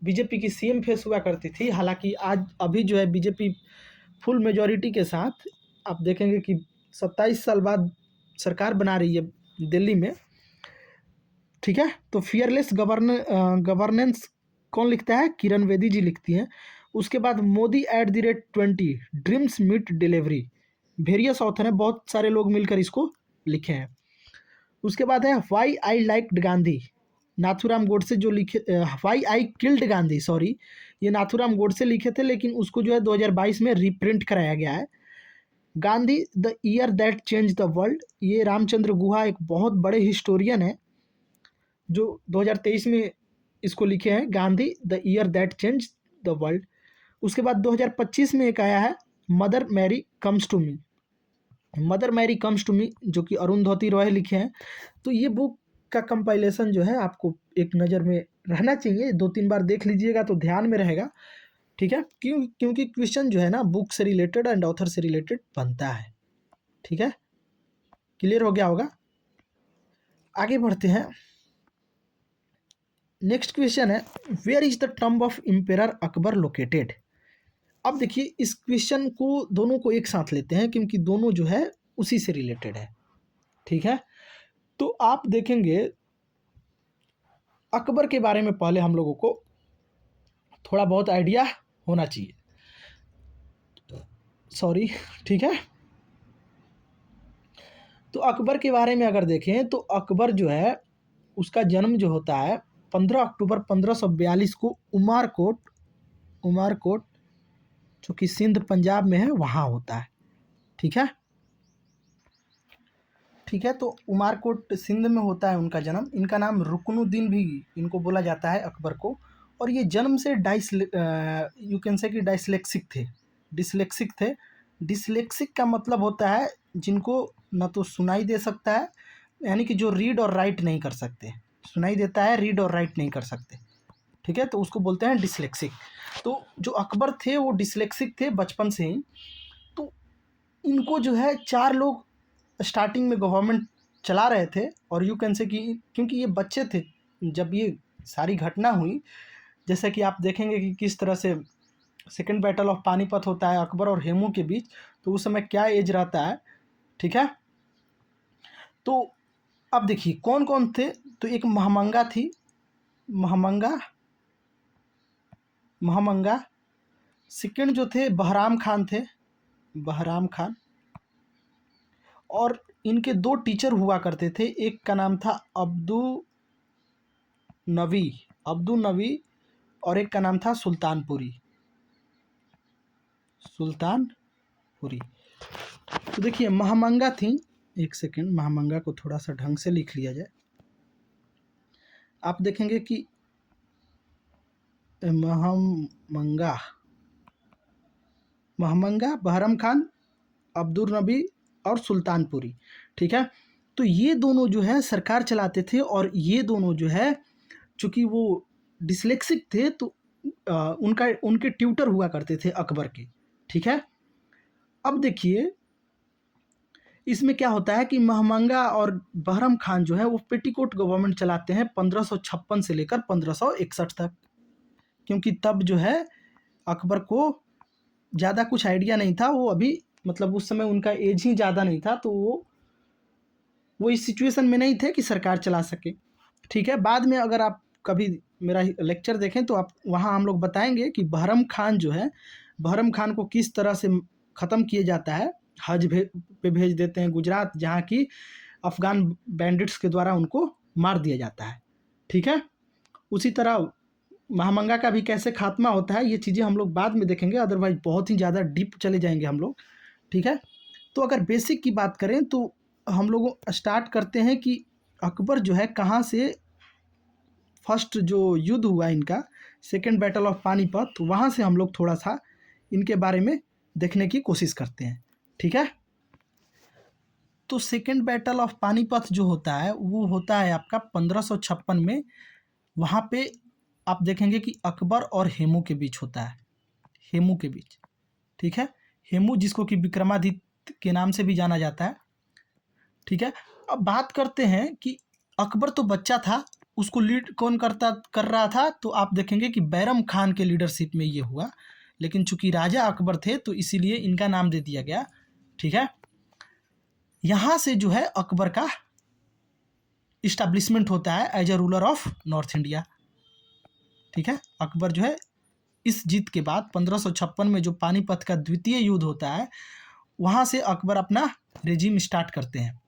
बीजेपी की सीएम फेस हुआ करती थी। हालांकि आज अभी जो है बीजेपी फुल मेजॉरिटी के साथ आप देखेंगे कि 27 साल बाद सरकार बना रही है दिल्ली में। ठीक है, तो फियरलेस गवर्नेंस कौन लिखता है? किरण बेदी जी लिखती हैं। उसके बाद Modi @20 dreams meet delivery, various author हैं, बहुत सारे लोग मिलकर इसको लिखे हैं। उसके बाद है why I liked Gandhi, Nathuram Godse जो लिखे, why I killed Gandhi, sorry, ये नाथूराम गोडसे लिखे थे, लेकिन उसको जो है 2022 में रीप्रिंट कराया गया है। Gandhi the year that change the world, ये रामचंद्र गुहा एक बहुत बड़े हिस्टोरियन है जो 2023 में इसको लिखे हैं, Gandhi the year that change the world. उसके बाद 2025 में एक आया है mother Mary comes to me, जो कि अरुंधति रॉय लिखे हैं। तो ये बुक का कंपाइलेशन जो है आपको एक नज़र में रहना चाहिए, 2-3 बार देख लीजिएगा तो ध्यान में रहेगा। ठीक है, क्योंकि क्वेश्चन जो है ना बुक से रिलेटेड एंड ऑथर से रिलेटेड बनता है। ठीक है, क्लियर हो गया होगा। आगे बढ़ते हैं। नेक्स्ट क्वेश्चन है, where is the tomb of emperor Akbar located. अब देखिए, इस क्वेश्चन को दोनों को एक साथ लेते हैं क्योंकि दोनों जो है उसी से रिलेटेड है। ठीक है, तो आप देखेंगे अकबर के बारे में पहले हम लोगों को थोड़ा बहुत आइडिया होना चाहिए, सॉरी, ठीक है। तो अकबर के बारे में अगर देखें तो अकबर जो है उसका जन्म जो होता है 15 अक्टूबर 1542 को उमारकोट जो कि सिंध पंजाब में है वहाँ होता है, ठीक है। ठीक है, तो उमारकोट सिंध में होता है उनका जन्म। इनका नाम रुकनुद्दीन भी इनको बोला जाता है अकबर को। और ये जन्म से यू कैन से कि डिसलेक्सिक थे। डिसलेक्सिक का मतलब होता है जिनको न तो सुनाई दे सकता है, यानी कि जो रीड और राइट नहीं कर सकते, सुनाई देता है रीड और राइट नहीं कर सकते, ठीक है, तो उसको बोलते हैं डिसलेक्सिक। तो जो अकबर थे वो डिसलेक्सिक थे बचपन से ही। तो इनको जो है 4 लोग स्टार्टिंग में गवर्नमेंट चला रहे थे। और यू कैन से कि क्योंकि ये बच्चे थे जब ये सारी घटना हुई, जैसे कि आप देखेंगे कि किस तरह से सेकंड बैटल ऑफ पानीपत होता है अकबर और हेमू के बीच, तो उस समय क्या एज रहता है, ठीक है। तो अब देखिए कौन कौन थे। तो एक महामंगा थी, महामंगा। सेकंड जो थे बहराम खान थे, बहराम खान। और इनके 2 टीचर हुआ करते थे, एक का नाम था अब्दुल नबी और एक का नाम था सुल्तानपुरी। तो देखिए महामंगा थी, एक सेकेंड, महामंगा को थोड़ा सा ढंग से लिख लिया जाए। आप देखेंगे कि महामंगा, बहरम खान, अब्दुल नबी और सुल्तानपुरी, ठीक है। तो ये दोनों जो है सरकार चलाते थे। और ये दोनों जो है चूँकि वो डिसलेक्सिक थे तो उनके ट्यूटर हुआ करते थे अकबर के, ठीक है। अब देखिए इसमें क्या होता है कि महामंगा और बहरम खान जो है वो पेटीकोट गवर्नमेंट चलाते हैं 1556 से लेकर 1561 तक। क्योंकि तब जो है अकबर को ज़्यादा कुछ आइडिया नहीं था, वो अभी मतलब उस समय उनका एज ही ज़्यादा नहीं था, तो वो इस सिचुएशन में नहीं थे कि सरकार चला सके, ठीक है। बाद में अगर आप कभी मेरा लेक्चर देखें तो आप वहाँ हम लोग बताएंगे कि बहरम खान जो है, बहरम खान को किस तरह से ख़त्म किया जाता है, पे भेज देते हैं गुजरात, जहाँ की अफ़गान बैंडिट्स के द्वारा उनको मार दिया जाता है, ठीक है। उसी तरह महामंगा का भी कैसे खात्मा होता है, ये चीज़ें हम लोग बाद में देखेंगे, अदरवाइज बहुत ही ज़्यादा डीप चले जाएंगे हम लोग, ठीक है। तो अगर बेसिक की बात करें तो हम लोग स्टार्ट करते हैं कि अकबर जो है कहाँ से फर्स्ट जो युद्ध हुआ इनका, सेकेंड बैटल ऑफ पानीपत, वहाँ से हम लोग थोड़ा सा इनके बारे में देखने की कोशिश करते हैं, ठीक है। तो सेकेंड बैटल ऑफ पानीपत जो होता है वो होता है आपका 1556 में। वहाँ पे आप देखेंगे कि अकबर और हेमू के बीच होता है, हेमू के बीच, ठीक है। हेमू जिसको कि विक्रमादित्य के नाम से भी जाना जाता है, ठीक है। अब बात करते हैं कि अकबर तो बच्चा था, उसको लीड कौन कर रहा था, तो आप देखेंगे कि बैरम खान के लीडरशिप में ये हुआ। लेकिन चूंकि राजा अकबर थे तो इसीलिए इनका नाम दे दिया गया, ठीक है। यहाँ से जो है अकबर का इस्टेब्लिशमेंट होता है as a ruler of north India, ठीक है। अकबर जो है इस जीत के बाद 1556 में जो पानीपत का द्वितीय युद्ध होता है, वहाँ से अकबर अपना रेजिम स्टार्ट करते हैं,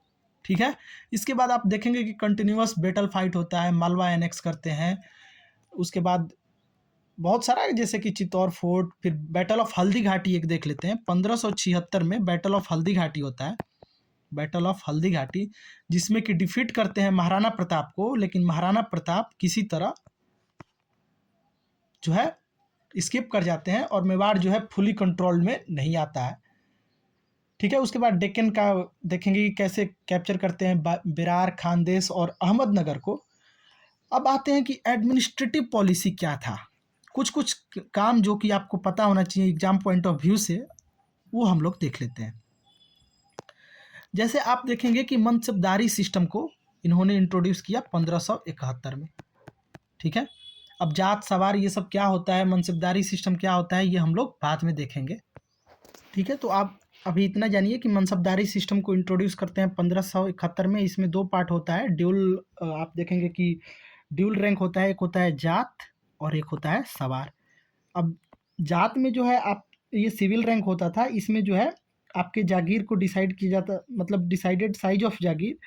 ठीक है। इसके बाद आप देखेंगे कि कंटिन्यूअस बैटल फाइट होता है, मालवा एनेक्स करते हैं, उसके बाद बहुत सारा जैसे कि चित्तौड़ फोर्ट, फिर बैटल ऑफ हल्दी घाटी एक देख लेते हैं। 1576 में बैटल ऑफ हल्दी घाटी होता है, बैटल ऑफ हल्दी घाटी, जिसमें कि डिफीट करते हैं महाराणा प्रताप को। लेकिन महाराणा प्रताप किसी तरह जो है स्किप कर जाते हैं और मेवाड़ जो है फुली कंट्रोल में नहीं आता है, ठीक है। उसके बाद डेक्कन का देखेंगे कि कैसे कैप्चर करते हैं बेरार, खानदेश और अहमदनगर को। अब आते हैं कि एडमिनिस्ट्रेटिव पॉलिसी क्या था, कुछ कुछ काम जो कि आपको पता होना चाहिए एग्जाम पॉइंट ऑफ व्यू से, वो हम लोग देख लेते हैं। जैसे आप देखेंगे कि मनसबदारी सिस्टम को इन्होंने इंट्रोड्यूस किया 1571 में, ठीक है। अब जात सवार ये सब क्या होता है, मनसबदारी सिस्टम क्या होता है, ये हम लोग बाद में देखेंगे, ठीक है। तो आप अभी इतना जानिए कि मनसबदारी सिस्टम को इंट्रोड्यूस करते हैं 1571 में। इसमें 2 पार्ट होता है, ड्यूल, आप देखेंगे कि ड्यूल रैंक होता है, एक होता है जात और एक होता है सवार। अब जात में जो है आप ये सिविल रैंक होता था, इसमें जो है आपके जागीर को डिसाइड किया जाता, मतलब decided size of Jagir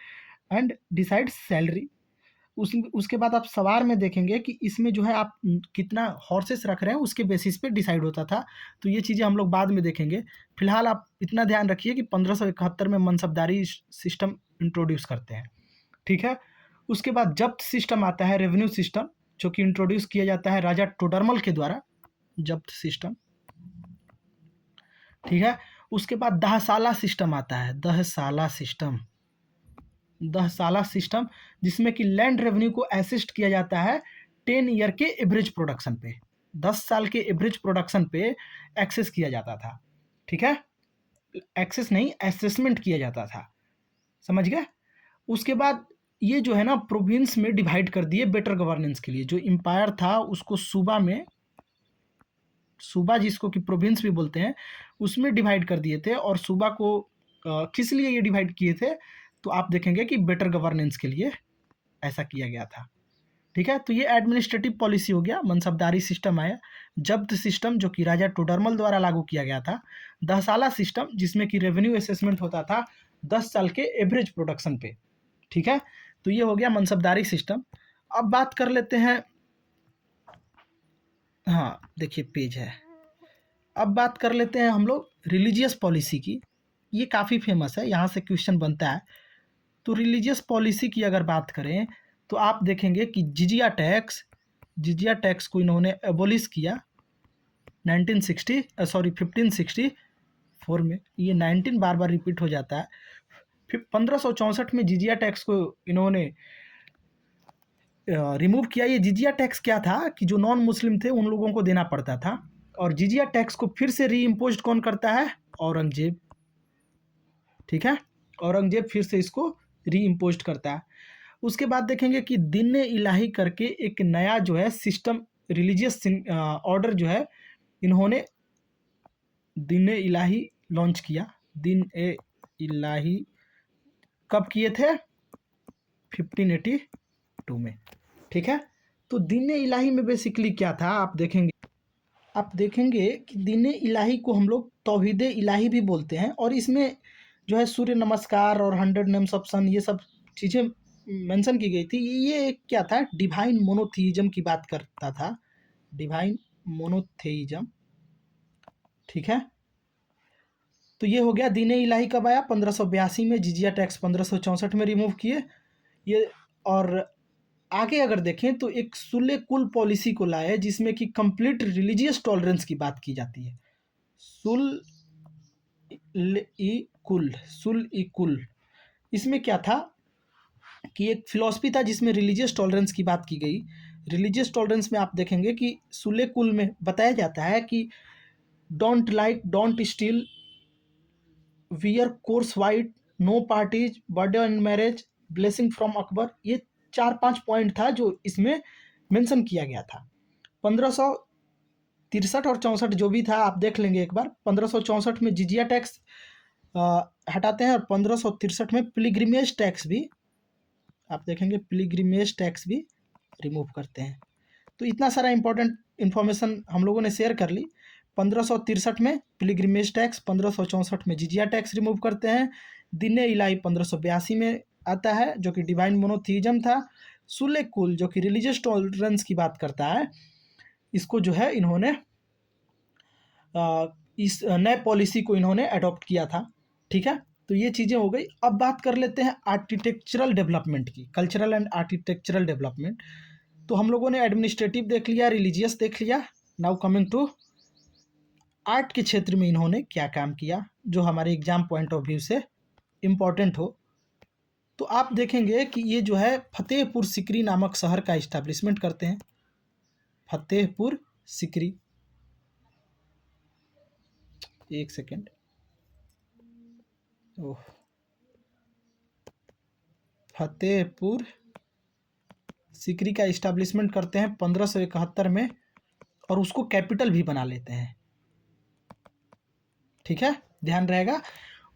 and decide salary. उसके बाद आप सवार में देखेंगे कि इसमें जो है आप कितना हॉर्सेस रख रहे हैं उसके बेसिस पे डिसाइड होता था। तो ये चीज़ें हम लोग बाद में देखेंगे। फिलहाल आप इतना ध्यान रखिए कि 1571 में मनसबदारी सिस्टम इंट्रोड्यूस करते हैं, ठीक है। उसके बाद जब्त सिस्टम आता है, रेवेन्यू सिस्टम, जो कि इंट्रोड्यूस किया जाता है राजा टोडरमल के द्वारा, जब्त सिस्टम, ठीक है। उसके बाद दहसाला सिस्टम आता है, दहसाला सिस्टम, दहसाला सिस्टम जिसमें कि लैंड रेवेन्यू को असिस्ट किया जाता है 10 ईयर के एवरेज प्रोडक्शन पे, 10 साल के एवरेज प्रोडक्शन पे एक्सेस किया जाता था, ठीक है। एक्सेस नहीं, असेसमेंट किया जाता था, समझ गए। उसके बाद ये जो है ना प्रोविंस में डिवाइड कर दिए बेटर गवर्नेंस के लिए। जो एम्पायर था उसको सूबा में, सूबा जिसको कि प्रोविंस भी बोलते हैं, उसमें डिवाइड कर दिए थे। और सूबा को किस लिए ये डिवाइड किए थे, तो आप देखेंगे कि बेटर गवर्नेंस के लिए ऐसा किया गया था, ठीक है। तो ये एडमिनिस्ट्रेटिव पॉलिसी हो गया। मनसबदारी सिस्टम आया, जब्त सिस्टम जो कि राजा टोडरमल द्वारा लागू किया गया था, दहसाला सिस्टम जिसमें कि रेवेन्यू असेसमेंट होता था 10 साल के एवरेज प्रोडक्शन पे, ठीक है। तो ये हो गया मनसबदारी सिस्टम। अब बात कर लेते हैं, हाँ देखिए पेज है। अब बात कर लेते हैं हम लोग रिलीजियस पॉलिसी की। ये काफ़ी फेमस है, यहाँ से क्वेश्चन बनता है। तो रिलीजियस पॉलिसी की अगर बात करें तो आप देखेंगे कि जिजिया टैक्स, जिजिया टैक्स को इन्होंने एबोलिश किया 1564 में। ये 19 बार बार रिपीट हो जाता है। फिर 1564 में जिजिया टैक्स को इन्होंने रिमूव किया। ये जिजिया टैक्स क्या था कि जो नॉन मुस्लिम थे उन लोगों को देना पड़ता था। और जिजिया टैक्स को फिर से री इम्पोज कौन करता है, औरंगजेब, ठीक है। औरंगजेब फिर से इसको री इम्पोज करता है। उसके बाद देखेंगे कि दिन इलाही करके एक नया जो है सिस्टम, रिलीजियस ऑर्डर जो है इन्होंने दिन इलाही लॉन्च किया। दिन ए इलाही कब किए थे, 1582 में, ठीक है। तो दिन इलाही में बेसिकली क्या था, आप देखेंगे कि दिन इलाही को हम लोग तौहीद इलाही भी बोलते हैं। और इसमें जो है सूर्य नमस्कार और 100 नेम्स ऑफ सन, ये सब चीज़ें मेंशन की गई थी। ये एक क्या था, डिवाइन मोनोथीइज्म की बात करता था, डिवाइन मोनोथेइज्म, ठीक है। तो ये हो गया दीन इलाही कब आया, 1582 में। जिजिया टैक्स 1564 में रिमूव किए ये। और आगे अगर देखें तो एक सुले कुल पॉलिसी को लाए जिसमें कि कंप्लीट रिलीजियस टॉलरेंस की बात की जाती है। सुल ई कुल, इसमें क्या था कि एक फिलॉसफी था जिसमें रिलीजियस टॉलरेंस की बात की गई। रिलीजियस टॉलरेंस में आप देखेंगे कि सुले कुल में बताया जाता है कि don't like, don't steal, wear coarse white, no parties, birthday and marriage, blessing from Akbar. ये 4-5 पॉइंट था जो इसमें मेंशन किया गया था। 1563 और 64 जो भी था आप देख लेंगे एक बार। 1564 में जिजिया टैक्स हटाते हैं और 1563 में पिलग्रिमेज टैक्स भी, आप देखेंगे पिलग्रिमेज टैक्स भी रिमूव करते हैं। तो इतना सारा इंपॉर्टेंट इन्फॉर्मेशन हम लोगों ने शेयर कर ली। 1563 में पिलग्रिमेज टैक्स, 1564 में जिजिया टैक्स रिमूव करते हैं। दिन इलाही 1582 में आता है जो कि डिवाइन मोनोथीइज्म था। सुले कुल जो कि रिलीजियस टॉलरेंस की बात करता है, इसको जो है इन्होंने इस नए पॉलिसी को इन्होंने अडॉप्ट किया था, ठीक है। तो ये चीज़ें हो गई। अब बात कर लेते हैं आर्किटेक्चरल डेवलपमेंट की, कल्चरल एंड आर्किटेक्चरल डेवलपमेंट। तो हम लोगों ने एडमिनिस्ट्रेटिव देख लिया, रिलीजियस देख लिया। नाउ कमिंग टू आर्ट के क्षेत्र में इन्होंने क्या काम किया जो हमारे एग्जाम पॉइंट ऑफ व्यू से इम्पॉर्टेंट हो। तो आप देखेंगे कि ये जो है फतेहपुर सिकरी नामक शहर का इस्टेब्लिशमेंट करते हैं। फतेहपुर सिकरी, एक सेकेंड, ओह, फतेहपुर सिकरी का इस्टेब्लिशमेंट करते हैं 1571 में और उसको कैपिटल भी बना लेते हैं, ठीक है, ध्यान रहेगा।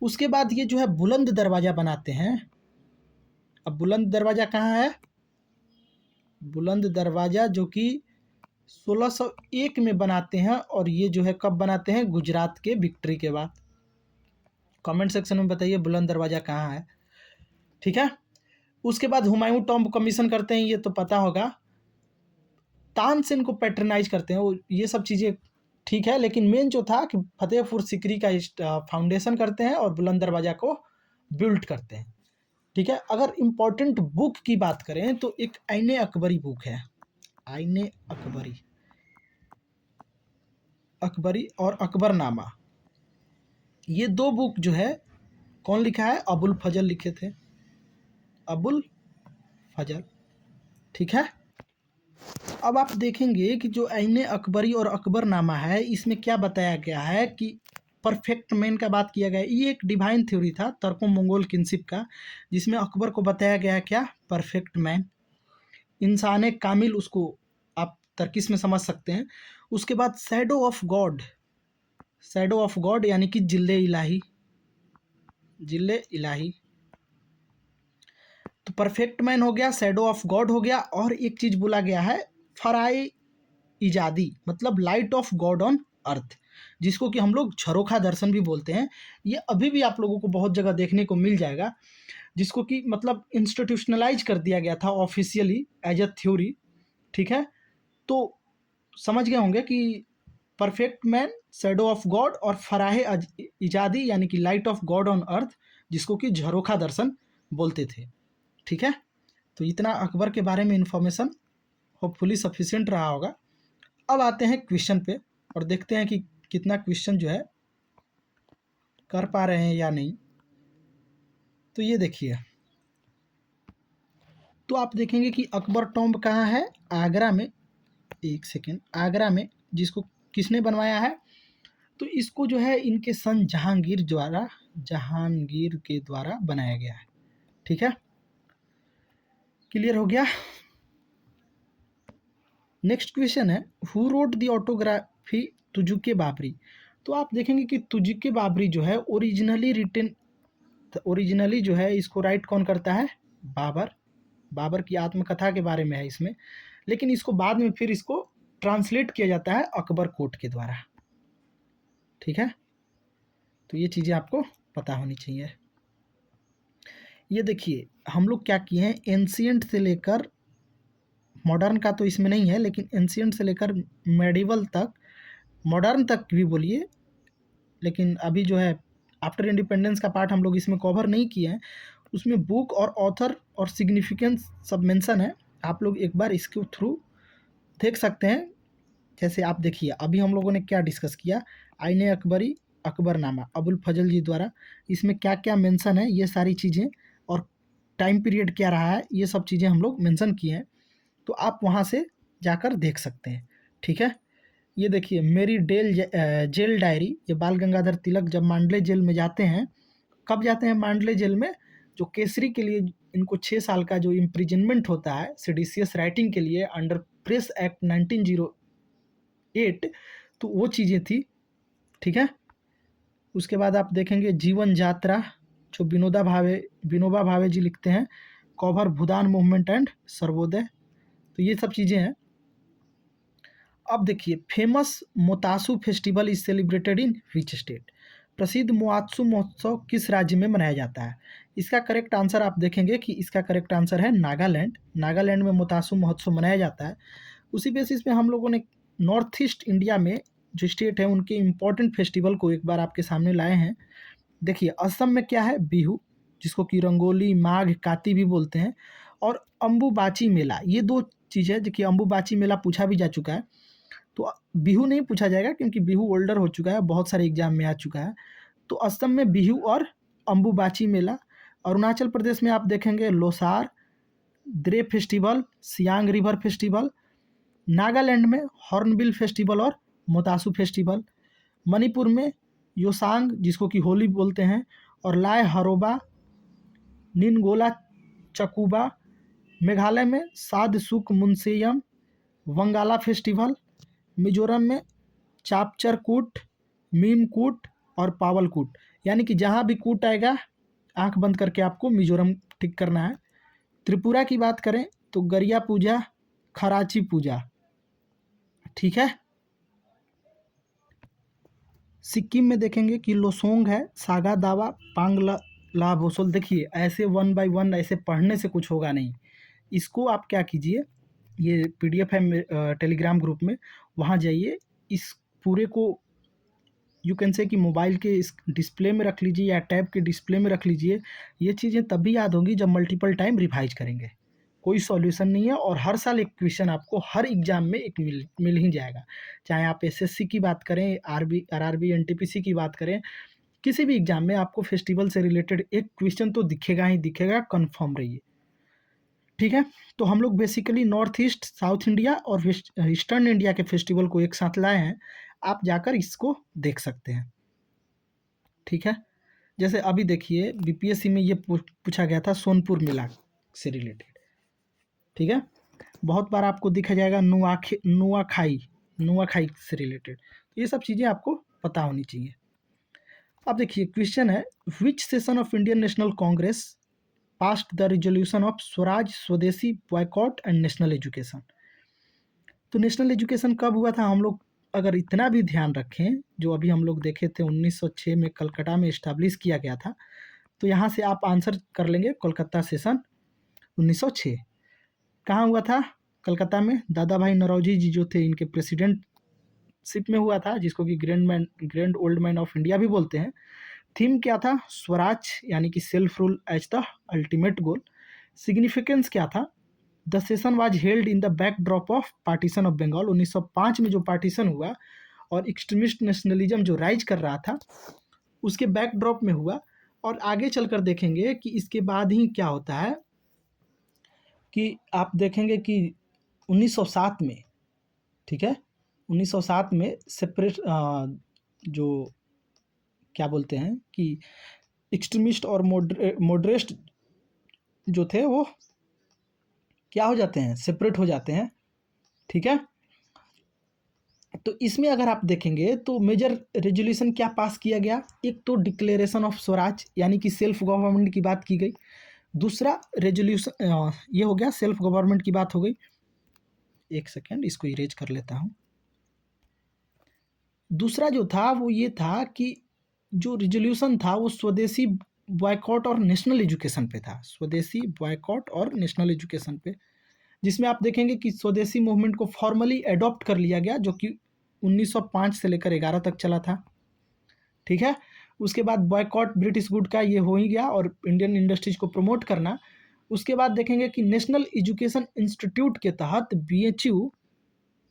उसके बाद ये जो है बुलंद दरवाज़ा बनाते हैं। अब बुलंद दरवाज़ा कहाँ है, बुलंद दरवाज़ा जो कि 1601 में बनाते हैं, और ये जो है कब बनाते हैं, गुजरात के विक्ट्री के बाद। कमेंट सेक्शन में बताइए बुलंद दरवाज़ा कहाँ है, ठीक है। उसके बाद हुमायूं टॉम्ब कमीशन करते हैं, ये तो पता होगा। तानसेन को पैट्रनाइज करते हैं, वो ये सब चीज़ें ठीक है, लेकिन मेन जो था कि फतेहपुर सिकरी का फाउंडेशन करते हैं और बुलंद दरवाज़ा को बिल्ड करते हैं, ठीक है। अगर इम्पोर्टेंट बुक की बात करें तो एक आईने अकबरी बुक है, आईने अकबरी और अकबरनामा। ये दो बुक जो है कौन लिखा है, अबुल फजल लिखे थे, अबुल फजल, ठीक है। अब आप देखेंगे कि जो आईने अकबरी और अकबरनामा है, इसमें क्या बताया गया है कि परफेक्ट मैन का बात किया गया है। ये एक डिवाइन थ्योरी था तर्को मंगोल किनशिप का, जिसमें अकबर को बताया गया क्या, परफेक्ट मैन, इंसान कामिल, उसको आप तर्किश में समझ सकते हैं। उसके बाद shadow of God, shadow of God यानी कि जिल्ले इलाही, जिल्ले इलाही। तो परफेक्ट मैन हो गया, शैडो ऑफ गॉड हो गया, और एक चीज़ बोला गया है फराए इजादी, मतलब light of God on earth, जिसको कि हम लोग झरोखा दर्शन भी बोलते हैं। ये अभी भी आप लोगों को बहुत जगह देखने को मिल जाएगा, जिसको कि मतलब इंस्टीट्यूशनलाइज कर दिया गया था ऑफिशियली एज अ थ्योरी, ठीक है। तो समझ गए होंगे कि perfect man, shadow of God और फराह इजादी यानी कि light of God on earth, जिसको कि झरोखा दर्शन बोलते थे, ठीक है। तो इतना अकबर के बारे में इंफॉर्मेशन होपफुली सफिशिएंट रहा होगा। अब आते हैं क्वेश्चन पे और देखते हैं कि कितना क्वेश्चन जो है कर पा रहे हैं या नहीं। तो ये देखिए, तो आप देखेंगे कि अकबर टॉम्ब कहाँ है, आगरा में, एक सेकेंड, आगरा में, जिसको किसने बनवाया है, तो इसको जो है इनके सन जहांगीर के द्वारा बनाया गया है, ठीक है। क्लियर हो गया। नेक्स्ट क्वेश्चन है, who wrote the autobiography Tuzuke Babri. तो आप देखेंगे कि तुजुके बाबरी जो है ओरिजिनली जो है इसको राइट कौन करता है, बाबर, बाबर की आत्मकथा के बारे में है इसमें, लेकिन इसको बाद में फिर इसको ट्रांसलेट किया जाता है अकबर कोट के द्वारा, ठीक है। तो ये चीज़ें आपको पता होनी चाहिए। ये देखिए हम लोग क्या किए हैं, एंशिएंट से लेकर मॉडर्न का तो इसमें नहीं है, लेकिन एंशिएंट से लेकर मेडिवल तक, मॉडर्न तक भी बोलिए, लेकिन अभी जो है आफ्टर इंडिपेंडेंस का पार्ट हम लोग इसमें कवर नहीं किए हैं। उसमें बुक और ऑथर और सिग्निफिकेंस सब मेंशन है, आप लोग एक बार इसके थ्रू देख सकते हैं। जैसे आप देखिए अभी हम लोगों ने क्या डिस्कस किया, आईने अकबरी, अकबरनामा, अबुल फजल जी द्वारा, इसमें क्या क्या मेंशन है, ये सारी चीज़ें, और टाइम पीरियड क्या रहा है, ये सब चीज़ें हम लोग मेंशन किए हैं। तो आप वहाँ से जाकर देख सकते हैं, ठीक है। ये देखिए मेरी जेल डायरी, ये बाल गंगाधर तिलक जब मांडले जेल में जाते हैं, कब जाते हैं मांडले जेल में, जो केसरी के लिए इनको 6 साल का जो इम्प्रिजनमेंट होता है सेडिशियस राइटिंग के लिए अंडर प्रेस एक्ट 1908, तो वो चीज़ें थी, ठीक है। उसके बाद आप देखेंगे जीवन यात्रा, जो विनोबा भावे जी लिखते हैं, कौभर भूदान मूवमेंट एंड सर्वोदय, तो ये सब चीज़ें हैं। अब देखिए famous Moatsu festival is celebrated in which state, प्रसिद्ध मोआत्सु महोत्सव किस राज्य में मनाया जाता है। इसका करेक्ट आंसर आप देखेंगे कि इसका करेक्ट आंसर है नागालैंड, नागालैंड में मोतासु महोत्सव मनाया जाता है। उसी बेसिस पे हम लोगों ने नॉर्थ ईस्ट इंडिया में जो स्टेट है उनके इम्पोर्टेंट फेस्टिवल को एक बार आपके सामने लाए हैं। देखिए असम में क्या है, बिहू, जिसको कि रंगोली, माघ, काती भी बोलते हैं, और अम्बुबाची मेला, ये दो चीज़ है। देखिए अम्बुबाची मेला पूछा भी जा चुका है, तो बिहू नहीं पूछा जाएगा क्योंकि बिहू ओल्डर हो चुका है, बहुत सारे एग्जाम में आ चुका है। तो असम में बिहू और अम्बुबाची मेला। अरुणाचल प्रदेश में आप देखेंगे Losar, Dree festival, Siang river festival. Nagaland में हॉर्नबिल फेस्टिवल और मोतासु फेस्टिवल। मणिपुर में योसांग, जिसको कि होली बोलते हैं, और लाए हरोबा, निनगोला चकुबा। मेघालय में साद सुक मुनसेयम, वंगाला फेस्टिवल। मिजोरम में चापचर कूट, मीम कूट और पावल कूट, यानी कि जहाँ भी कूट आएगा आंख बंद करके आपको मिजोरम टिक करना है। त्रिपुरा की बात करें तो गरिया पूजा, खराची पूजा, ठीक है। सिक्किम में देखेंगे कि लोसोंग है, सागा दावा, पांगला ला भोसोल। देखिए ऐसे वन बाय वन ऐसे पढ़ने से कुछ होगा नहीं। इसको आप क्या कीजिए, ये पीडीएफ है टेलीग्राम ग्रुप में, वहाँ जाइए, इस पूरे को यू कैन से कि मोबाइल के इस डिस्प्ले में रख लीजिए या टैब के डिस्प्ले में रख लीजिए। ये चीज़ें तभी याद होंगी जब मल्टीपल टाइम रिवाइज करेंगे। कोई सॉल्यूशन नहीं है, और हर साल एक क्वेश्चन आपको हर एग्जाम में एक मिल ही जाएगा। चाहे आप एसएससी की बात करें, आरआरबी एनटीपीसी की बात करें, किसी भी एग्जाम में आपको फेस्टिवल से रिलेटेड एक क्वेश्चन तो दिखेगा ही दिखेगा, कन्फर्म रहिए, ठीक है। तो हम लोग basically north east, south India और ईस्टर्न इंडिया के फेस्टिवल को एक साथ लाए हैं। आप जाकर इसको देख सकते हैं, ठीक है। जैसे अभी देखिए बीपीएससी में ये पूछा गया था सोनपुर मेला से रिलेटेड, ठीक है। बहुत बार आपको दिखा जाएगा नुआखाई से रिलेटेड। तो ये सब चीज़ें आपको पता होनी चाहिए। अब देखिए क्वेश्चन है, विच session of Indian national Congress past the resolution of Swaraj, स्वदेशी, बॉयकॉट एंड नेशनल एजुकेशन। तो नेशनल एजुकेशन कब हुआ था, हम लोग अगर इतना भी ध्यान रखें, जो अभी हम लोग देखे थे 1906 में कलकत्ता में इस्टेब्लिश किया गया था। तो यहाँ से आप आंसर कर लेंगे, कोलकाता सेशन 1906 कहाँ हुआ था, कलकत्ता में। दादा भाई नौरोजी जी जो थे, इनके प्रेसिडेंटशिप में हुआ था, जिसको कि grand old man of India भी बोलते हैं। थीम क्या था, स्वराज यानी कि self rule as the ultimate goal. Significance क्या था, the session was held in the backdrop of partition of Bengal. 1905 में जो पार्टीशन हुआ और एक्सट्रीमिस्ट नेशनलिज्म जो राइज कर रहा था, उसके बैकड्रॉप में हुआ। और आगे चलकर देखेंगे कि इसके बाद ही क्या होता है, कि आप देखेंगे कि 1907 में, ठीक है, 1907 में सेपरेट जो क्या बोलते हैं कि एक्सट्रीमिस्ट और मॉडरेट जो थे वो क्या हो जाते हैं, सेपरेट हो जाते हैं, ठीक है। तो इसमें अगर आप देखेंगे तो मेजर रेजोल्यूशन क्या पास किया गया, एक तो डिक्लेरेशन ऑफ स्वराज यानी कि सेल्फ गवर्नमेंट की बात की गई। दूसरा रेजोल्यूशन ये हो गया, सेल्फ गवर्नमेंट की बात हो गई। एक सेकेंड, इसको इरेज कर लेता हूँ। दूसरा जो था वो ये था कि जो रिजोल्यूशन था वो स्वदेशी, बॉयकॉट और नेशनल एजुकेशन पे था। स्वदेशी, बॉयकॉट और नेशनल एजुकेशन पे, जिसमें आप देखेंगे कि स्वदेशी मूवमेंट को फॉर्मली अडॉप्ट कर लिया गया, जो कि 1905 से लेकर 11 तक चला था, ठीक है। उसके बाद बॉयकॉट ब्रिटिश गुड का ये हो ही गया, और इंडियन इंडस्ट्रीज को प्रमोट करना। उसके बाद देखेंगे कि नेशनल एजुकेशन इंस्टीट्यूट के तहत BHU,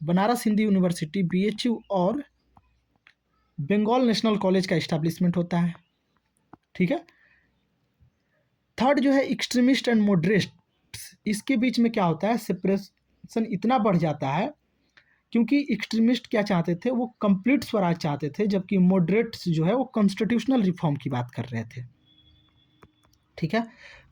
Banaras Hindu university, BHU और बंगाल नेशनल कॉलेज का इस्टेब्लिशमेंट होता है, ठीक है। थर्ड जो है एक्सट्रीमिस्ट एंड मॉडरेट, इसके बीच में क्या होता है, सेपरेशन इतना बढ़ जाता है, क्योंकि एक्सट्रीमिस्ट क्या चाहते थे, वो कंप्लीट स्वराज चाहते थे, जबकि मॉडरेट्स जो है वो कॉन्स्टिट्यूशनल रिफॉर्म की बात कर रहे थे, ठीक है।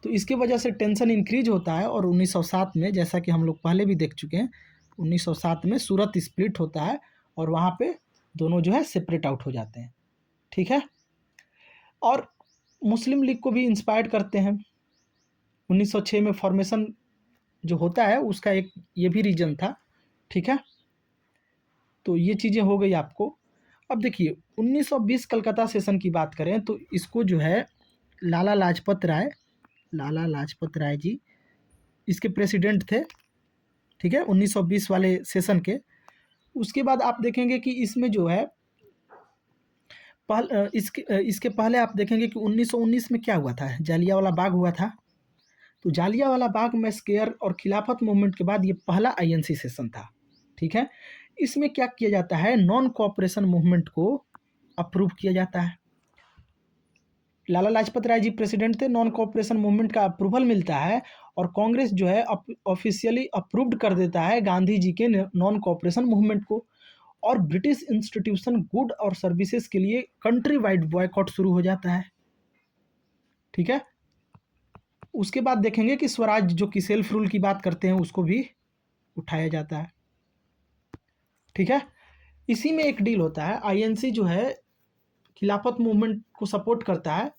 तो इसकी वजह से टेंशन इंक्रीज होता है, और 1907 में, जैसा कि हम लोग पहले भी देख चुके हैं, 1907 में सूरत स्प्लिट होता है, और वहाँ पे दोनों जो है सेपरेट आउट हो जाते हैं, ठीक है। और मुस्लिम लीग को भी इंस्पायर्ड करते हैं। 1906 में फॉर्मेशन जो होता है उसका एक ये भी रीजन था, ठीक है। तो ये चीज़ें हो गई आपको। अब देखिए 1920 कलकत्ता सेशन की बात करें तो इसको जो है लाला लाजपत राय जी इसके प्रेसिडेंट थे, ठीक है, 1920 वाले सेशन के। उसके बाद आप देखेंगे कि इसमें जो है इसके पहले आप देखेंगे कि 1919 में क्या हुआ था, जालियांवाला बाग हुआ था। तो जालियांवाला बाग मैस्केयर और खिलाफत मूवमेंट के बाद ये पहला आईएनसी सेशन था, ठीक है। इसमें क्या किया जाता है, नॉन कोऑपरेशन मूवमेंट को अप्रूव किया जाता है। लाला लाजपत राय जी प्रेसिडेंट थे, नॉन कोऑपरेशन मूवमेंट का अप्रूवल मिलता है, और कांग्रेस जो है ऑफिशियली अप्रूव्ड कर देता है गांधी जी के नॉन कोऑपरेशन मूवमेंट को। और ब्रिटिश इंस्टीट्यूशन, गुड और सर्विसेज के लिए कंट्री वाइड बॉयकॉट शुरू हो जाता है, ठीक है। उसके बाद देखेंगे कि स्वराज जो कि सेल्फ रूल की बात करते हैं उसको भी उठाया जाता है, ठीक है। इसी में एक डील होता है, आईएनसी जो है खिलाफत मूवमेंट को सपोर्ट करता है,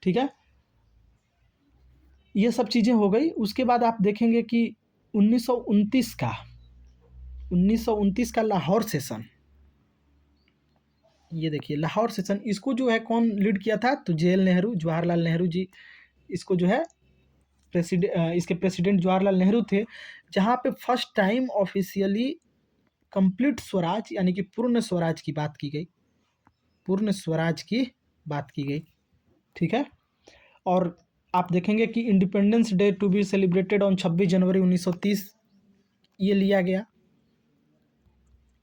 ठीक है। ये सब चीज़ें हो गई। उसके बाद आप देखेंगे कि 1929 का 1929 का लाहौर सेशन, ये देखिए लाहौर सेशन, इसको जो है कौन लीड किया था? तो जेएल नेहरू, जवाहरलाल नेहरू जी इसको जो है इसके प्रेसिडेंट जवाहरलाल नेहरू थे, जहाँ पे first time officially complete Swaraj यानी कि पूर्ण स्वराज की बात की गई, पूर्ण स्वराज की बात की गई, ठीक है। और आप देखेंगे कि independence day to be celebrated on 26 January 1930 ये लिया गया,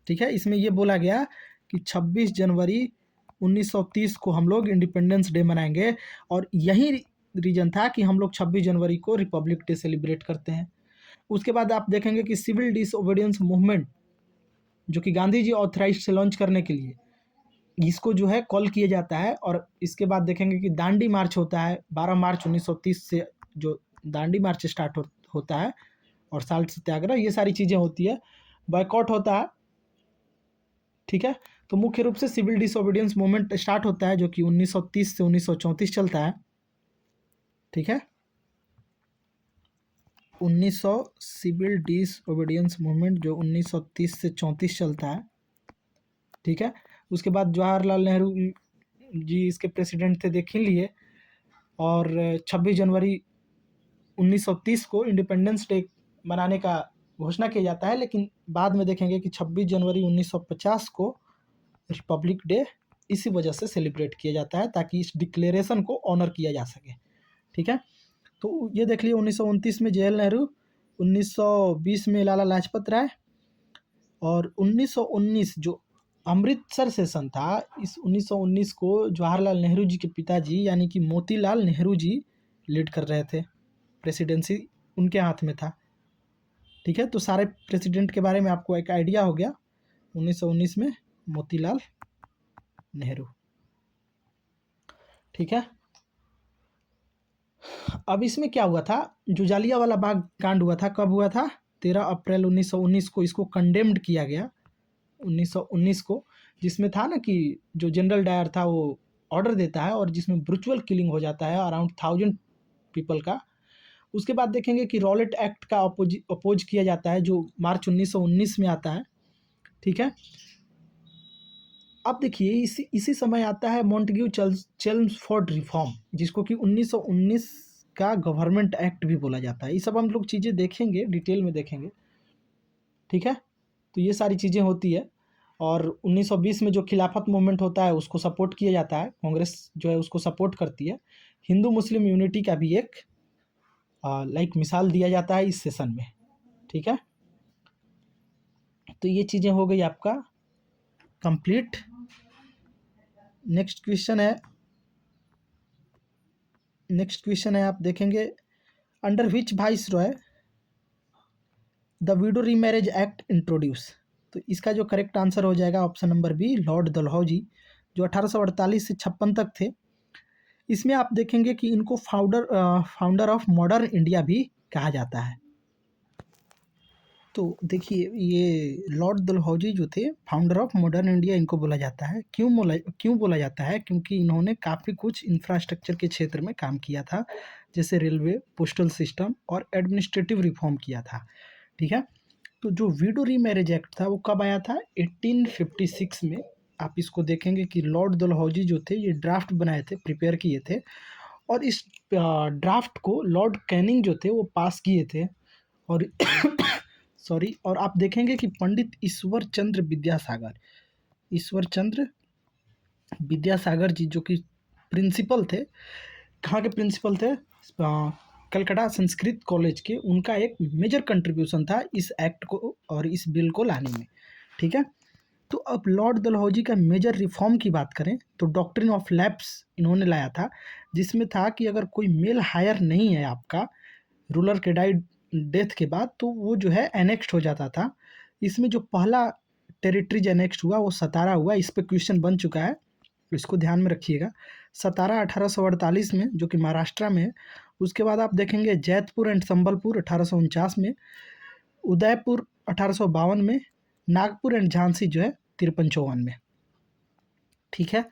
ठीक है। इसमें ये बोला गया कि 26 जनवरी 1930 को हम लोग इंडिपेंडेंस डे मनाएंगे, और यही रीजन था कि हम लोग 26 जनवरी को रिपब्लिक डे सेलिब्रेट करते हैं। उसके बाद आप देखेंगे कि सिविल डिसओबीडियंस मूवमेंट जो कि गांधी जी ऑथराइज से लॉन्च करने के लिए इसको जो है कॉल किया जाता है। और इसके बाद देखेंगे कि दांडी मार्च होता है 12 मार्च 1930 से, जो दांडी मार्च स्टार्ट होता है, और साल्ट सत्याग्रह, ये सारी चीज़ें होती है, बॉयकॉट होता है, ठीक है। तो मुख्य रूप से सिविल डिसओबीडियंस मूवमेंट स्टार्ट होता है जो कि 1930 से 1934 चलता है, ठीक है। 1900 सिविल डिसओबीडियंस मूवमेंट जो 1930 से 34 चलता है, ठीक है। उसके बाद जवाहरलाल नेहरू जी इसके प्रेसिडेंट थे, देख ही लिए। और 26 जनवरी 1930 को इंडिपेंडेंस डे मनाने का घोषणा किया जाता है, लेकिन बाद में देखेंगे कि 26 जनवरी 1950 को रिपब्लिक डे इसी वजह से सेलिब्रेट किया जाता है, ताकि इस डिक्लेरेशन को ऑनर किया जा सके, ठीक है। तो ये देख लिए 1929 में जवाहरलाल नेहरू, 1920 में लाला लाजपत राय, और 1919 जो अमृतसर सेशन था, इस 1919 को जवाहरलाल नेहरू जी के पिताजी यानी कि मोतीलाल नेहरू जी लीड कर रहे थे, प्रेसिडेंसी उनके हाथ में था, ठीक है। तो सारे प्रेसिडेंट के बारे में आपको एक आइडिया हो गया। 1919 में मोतीलाल नेहरू, ठीक है। अब इसमें क्या हुआ था, जो जालियांवाला बाग कांड हुआ था, कब हुआ था? 13 अप्रैल 1919 को इसको कंडेम्ड किया गया, 1919 को, जिसमें था ना कि जो जनरल डायर था वो ऑर्डर देता है और जिसमें ब्रुचुअल किलिंग हो जाता है अराउंड 1000 पीपल का। उसके बाद देखेंगे कि रॉलेट एक्ट का अपोज किया जाता है जो मार्च 1919 में आता है, ठीक है। अब देखिए इसी समय आता है मॉन्टेग्यू चेम्सफोर्ड रिफॉर्म, जिसको कि 1919 का गवर्नमेंट एक्ट भी बोला जाता है। ये सब हम लोग चीज़ें देखेंगे, डिटेल में देखेंगे, ठीक है। तो ये सारी चीज़ें होती है। और 1920 में जो खिलाफत मूवमेंट होता है उसको सपोर्ट किया जाता है, कांग्रेस जो है उसको सपोर्ट करती है। हिंदू मुस्लिम यूनिटी का भी एक लाइक मिसाल दिया जाता है इस सेशन में, ठीक है। तो ये चीज़ें हो गई आपका कंप्लीट। नेक्स्ट क्वेश्चन है आप देखेंगे, under which viceroy the widow remarriage act introduce. तो इसका जो करेक्ट आंसर हो जाएगा option number B, lord Dalhousie, जो 1848 से 56 तक थे। इसमें आप देखेंगे कि इनको फाउंडर ऑफ मॉडर्न इंडिया भी कहा जाता है। तो देखिए ये लॉर्ड डलहौजी जो थे, फाउंडर ऑफ मॉडर्न इंडिया इनको बोला जाता है। क्यों बोला जाता है? क्योंकि इन्होंने काफ़ी कुछ इंफ्रास्ट्रक्चर के क्षेत्र में काम किया था, जैसे रेलवे, पोस्टल सिस्टम और एडमिनिस्ट्रेटिव रिफॉर्म किया था, ठीक है। तो जो विडो रीमैरिज एक्ट था वो कब आया था? 1856 में। आप इसको देखेंगे कि लॉर्ड डलहौजी जो थे ये ड्राफ्ट बनाए थे, प्रिपेयर किए थे, और इस ड्राफ्ट को लॉर्ड कैनिंग जो थे वो पास किए थे। और सॉरी, और आप देखेंगे कि पंडित ईश्वर चंद्र विद्यासागर जी जो कि प्रिंसिपल थे, कहाँ के प्रिंसिपल थे? कलकत्ता संस्कृत कॉलेज के, उनका एक मेजर कंट्रीब्यूशन था इस एक्ट को और इस बिल को लाने में, ठीक है। तो अब लॉर्ड डलहौजी का मेजर रिफॉर्म की बात करें तो डॉक्ट्रिन ऑफ लैप्स इन्होंने लाया था, जिसमें था कि अगर कोई मेल हायर नहीं है आपका रूलर के डेथ के बाद, तो वो जो है एनेक्स्ड हो जाता था। इसमें जो पहला टेरिटरीज एनेक्स्ड हुआ वो सतारा हुआ, इस पे क्वेश्चन बन चुका है, इसको ध्यान में रखिएगा। सतारा 1848 में, जो कि महाराष्ट्र में है। उसके बाद आप देखेंगे जैतपुर एंड संबलपुर 1849 में, उदयपुर 1852 में, नागपुर एंड झांसी जो है 53-54 में, ठीक है।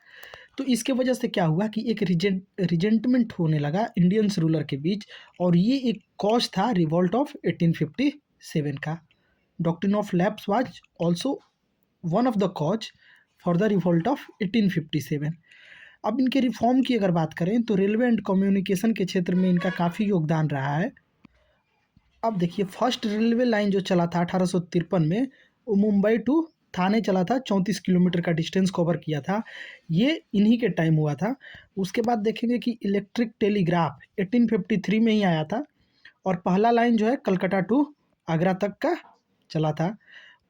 तो इसके वजह से क्या हुआ कि एक रिजेंटमेंट होने लगा इंडियंस रूलर के बीच, और ये एक कॉज था रिवॉल्ट ऑफ 1856 1857 का। Doctrine of lapse was also one of the cause for the revolt of 1857। अब इनके रिफॉर्म की अगर बात करें तो रेलवे एंड कम्युनिकेशन के क्षेत्र में इनका काफ़ी योगदान रहा है। अब देखिए, फर्स्ट रेलवे लाइन जो चला था 1853 में, वो मुंबई टू थाने चला था, 34 किलोमीटर का डिस्टेंस कवर किया था। ये इन्हीं के टाइम हुआ था। उसके बाद देखेंगे कि इलेक्ट्रिक टेलीग्राफ 1853 में ही आया था, और पहला लाइन जो है कलकत्ता टू आगरा तक का चला था।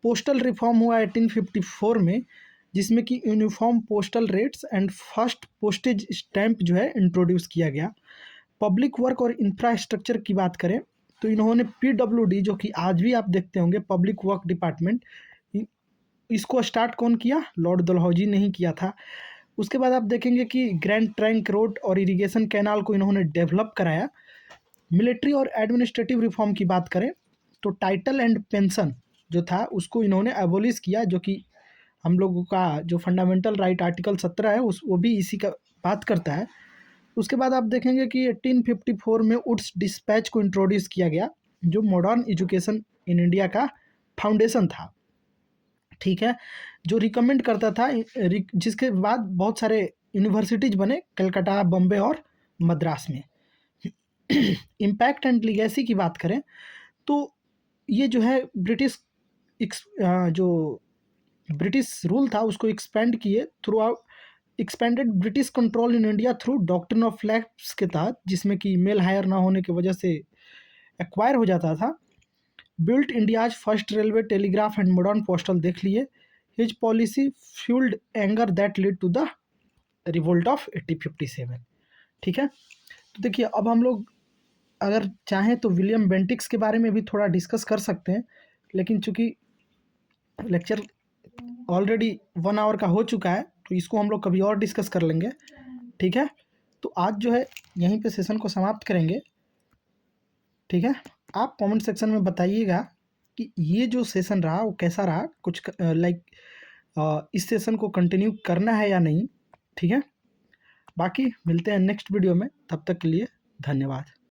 पोस्टल रिफॉर्म हुआ 1854 में, जिसमें कि uniform postal rates and first postage stamp जो है इंट्रोड्यूस किया गया। पब्लिक वर्क और इंफ्रास्ट्रक्चर की बात करें तो इन्होंने पीडब्ल्यूडी, जो कि आज भी आप देखते होंगे, पब्लिक वर्क डिपार्टमेंट, इसको स्टार्ट कौन किया? लॉर्ड डलहौजी ने ही किया था। उसके बाद आप देखेंगे कि ग्रैंड ट्रंक रोड और इरिगेशन कैनाल को इन्होंने डेवलप कराया। मिलिट्री और एडमिनिस्ट्रेटिव रिफॉर्म की बात करें तो टाइटल एंड पेंशन जो था उसको इन्होंने एबोलिश किया, जो कि हम लोगों का जो फंडामेंटल राइट आर्टिकल 17 है वो भी इसी का बात करता है। उसके बाद आप देखेंगे कि 1854 में वुड्स डिस्पैच को इंट्रोड्यूस किया गया, जो मॉडर्न एजुकेशन इन इंडिया का फाउंडेशन था, ठीक है, जो रिकमेंड करता था, जिसके बाद बहुत सारे यूनिवर्सिटीज बने कलकत्ता, बम्बे और मद्रास में। इम्पैक्ट एंड लीगेसी की बात करें तो ये जो है जो ब्रिटिश रूल था उसको एक्सपेंड किए through out, expanded British control in India through doctrine of lapse के तहत, जिसमें कि मेल हायर ना होने की वजह से एक्वायर हो जाता था। Built India's first railway, telegraph and modern postal देख लिए। His policy fuelled anger that lead to the revolt of 1857, ठीक है। तो देखिए, अब हम लोग अगर चाहें तो विलियम बेंटिक्स के बारे में भी थोड़ा डिस्कस कर सकते हैं, लेकिन चूंकि लेक्चर ऑलरेडी 1 आवर का हो चुका है तो इसको हम लोग कभी और डिस्कस कर लेंगे, ठीक है। तो आज जो है यहीं पे सेशन को समाप्त करेंगे, ठीक है। आप कमेंट सेक्शन में बताइएगा कि ये जो सेशन रहा वो कैसा रहा, कुछ इस सेशन को कंटिन्यू करना है या नहीं, ठीक है। बाकी मिलते हैं नेक्स्ट वीडियो में, तब तक के लिए धन्यवाद।